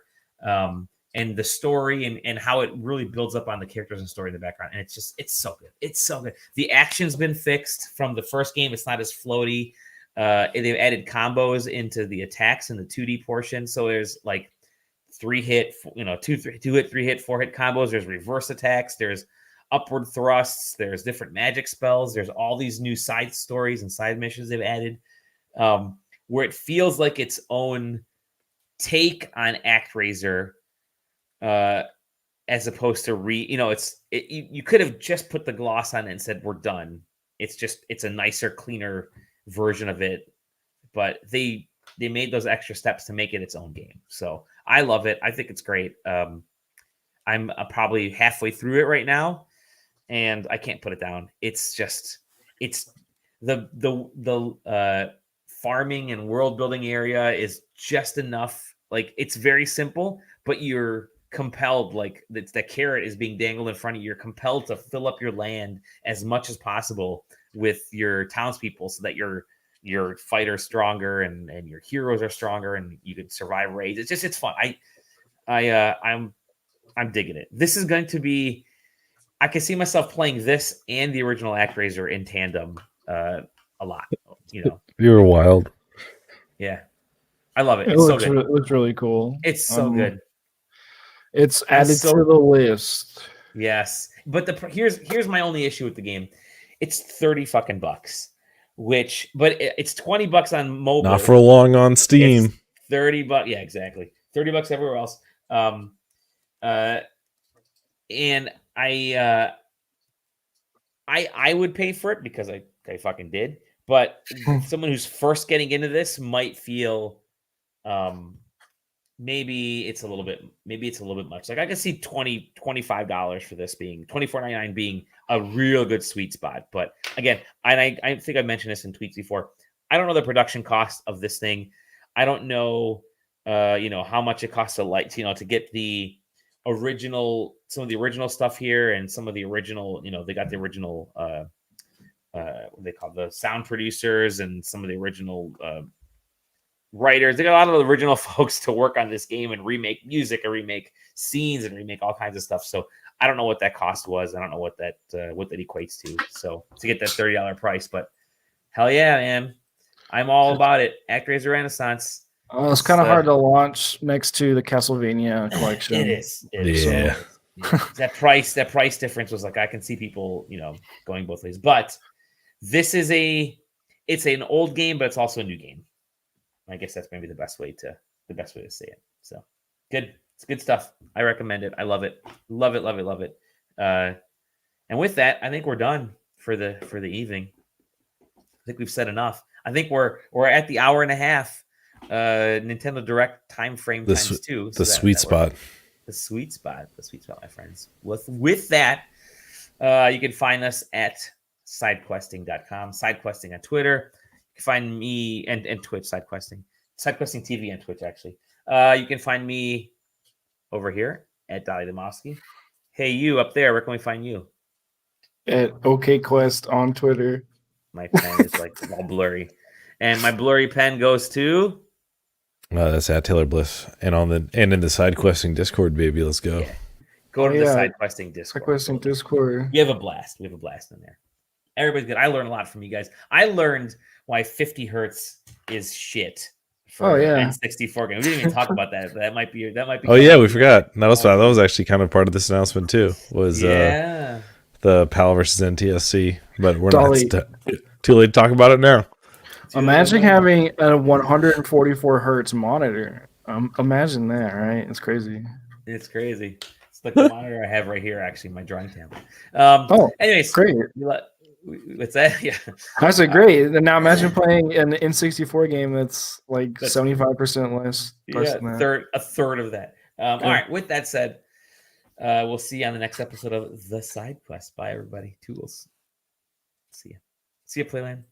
And the story and how it really builds up on the characters and story in the background. And it's so good. It's so good. The action's been fixed from the first game. It's not as floaty. They've added combos into the attacks in the 2D portion. So there's like 3-hit, 2-hit, 3-hit, 4-hit combos. There's reverse attacks. There's upward thrusts. There's different magic spells. There's all these new side stories and side missions they've added, where it feels like its own take on Actraiser, as opposed to you could have just put the gloss on it and said we're done. It's a nicer, cleaner version of it, but they made those extra steps to make it its own game. So I love it. I think it's great. I'm probably halfway through it right now, and I can't put it down. It's the farming and world building area is just enough. Like, it's very simple, but you're compelled, like the carrot is being dangled in front of you. You're compelled to fill up your land as much as possible with your townspeople so that your fighters stronger and your heroes are stronger and you can survive raids. It's fun. I'm digging it. This is going to be, I can see myself playing this and the original Actraiser in tandem a lot. You
were wild.
Yeah. I love it.
It looks really cool.
It's so good.
It's added to the list.
Yes, but here's my only issue with the game. It's $30 fucking bucks, but it's $20 on mobile.
Not for long on Steam.
It's $30. Yeah, exactly. $30 everywhere else. And I would pay for it because I fucking did. But someone who's first getting into this might feel, maybe it's a little bit much. Like, I can see $25 for this being $24.99 being a real good sweet spot. But again, I think I mentioned this in tweets before. I don't know the production cost of this thing. I don't know how much it costs to get the some of the original stuff here, and some of the original, they got the original what they call the sound producers and some of the original writers. They got a lot of the original folks to work on this game and remake music and remake scenes and remake all kinds of stuff. So I don't know what that cost was. I don't know what that equates to. So to get that $30 price, but hell yeah, man, I'm all about it. Actraiser Renaissance.
It's kind of hard to launch next to the Castlevania collection.
It is. Yeah. That price difference was like, I can see people, going both ways. But this is it's an old game, but it's also a new game. I guess that's maybe the best way to say it. So good. It's good stuff. I recommend it. I love it. Love it. Love it. Love it. And with that, I think we're done for the evening. I think we've said enough. I think we're at the hour and a half Nintendo Direct time frame times 2.
The sweet spot.
The sweet spot, my friends. With that, you can find us at sidequesting.com, sidequesting on Twitter. You can find me and Twitch, sidequesting TV and Twitch, actually. You can find me over here at Dolly Demowski. Hey, you up there, where can we find you?
At OKQuest on Twitter.
My pen is like all blurry. And my blurry pen goes to...
that's at Taylor Bliss. And in the SideQuesting Discord, baby. Let's go.
Yeah. Go to the SideQuesting Discord.
SideQuesting Discord.
We have a blast. We have a blast in there. Everybody's good. I learned a lot from you guys. I learned why 50 hertz is shit for N64 game. We didn't even talk about that. That might be.
Oh yeah, we forgot. That was actually kind of part of this announcement too. Was the PAL versus NTSC, but we're not too late to talk about it now.
Imagine having a 144 hertz monitor. Imagine that, right? It's crazy.
It's crazy. It's like the monitor I have right here, actually, my drawing tablet. Anyways,
great.
What's that? Yeah,
that's great. And now imagine playing an N64 game that's like 75% less.
A third of that. All right. With that said, we'll see you on the next episode of The Side Quest. Bye, everybody. Toodles. See ya, Playland.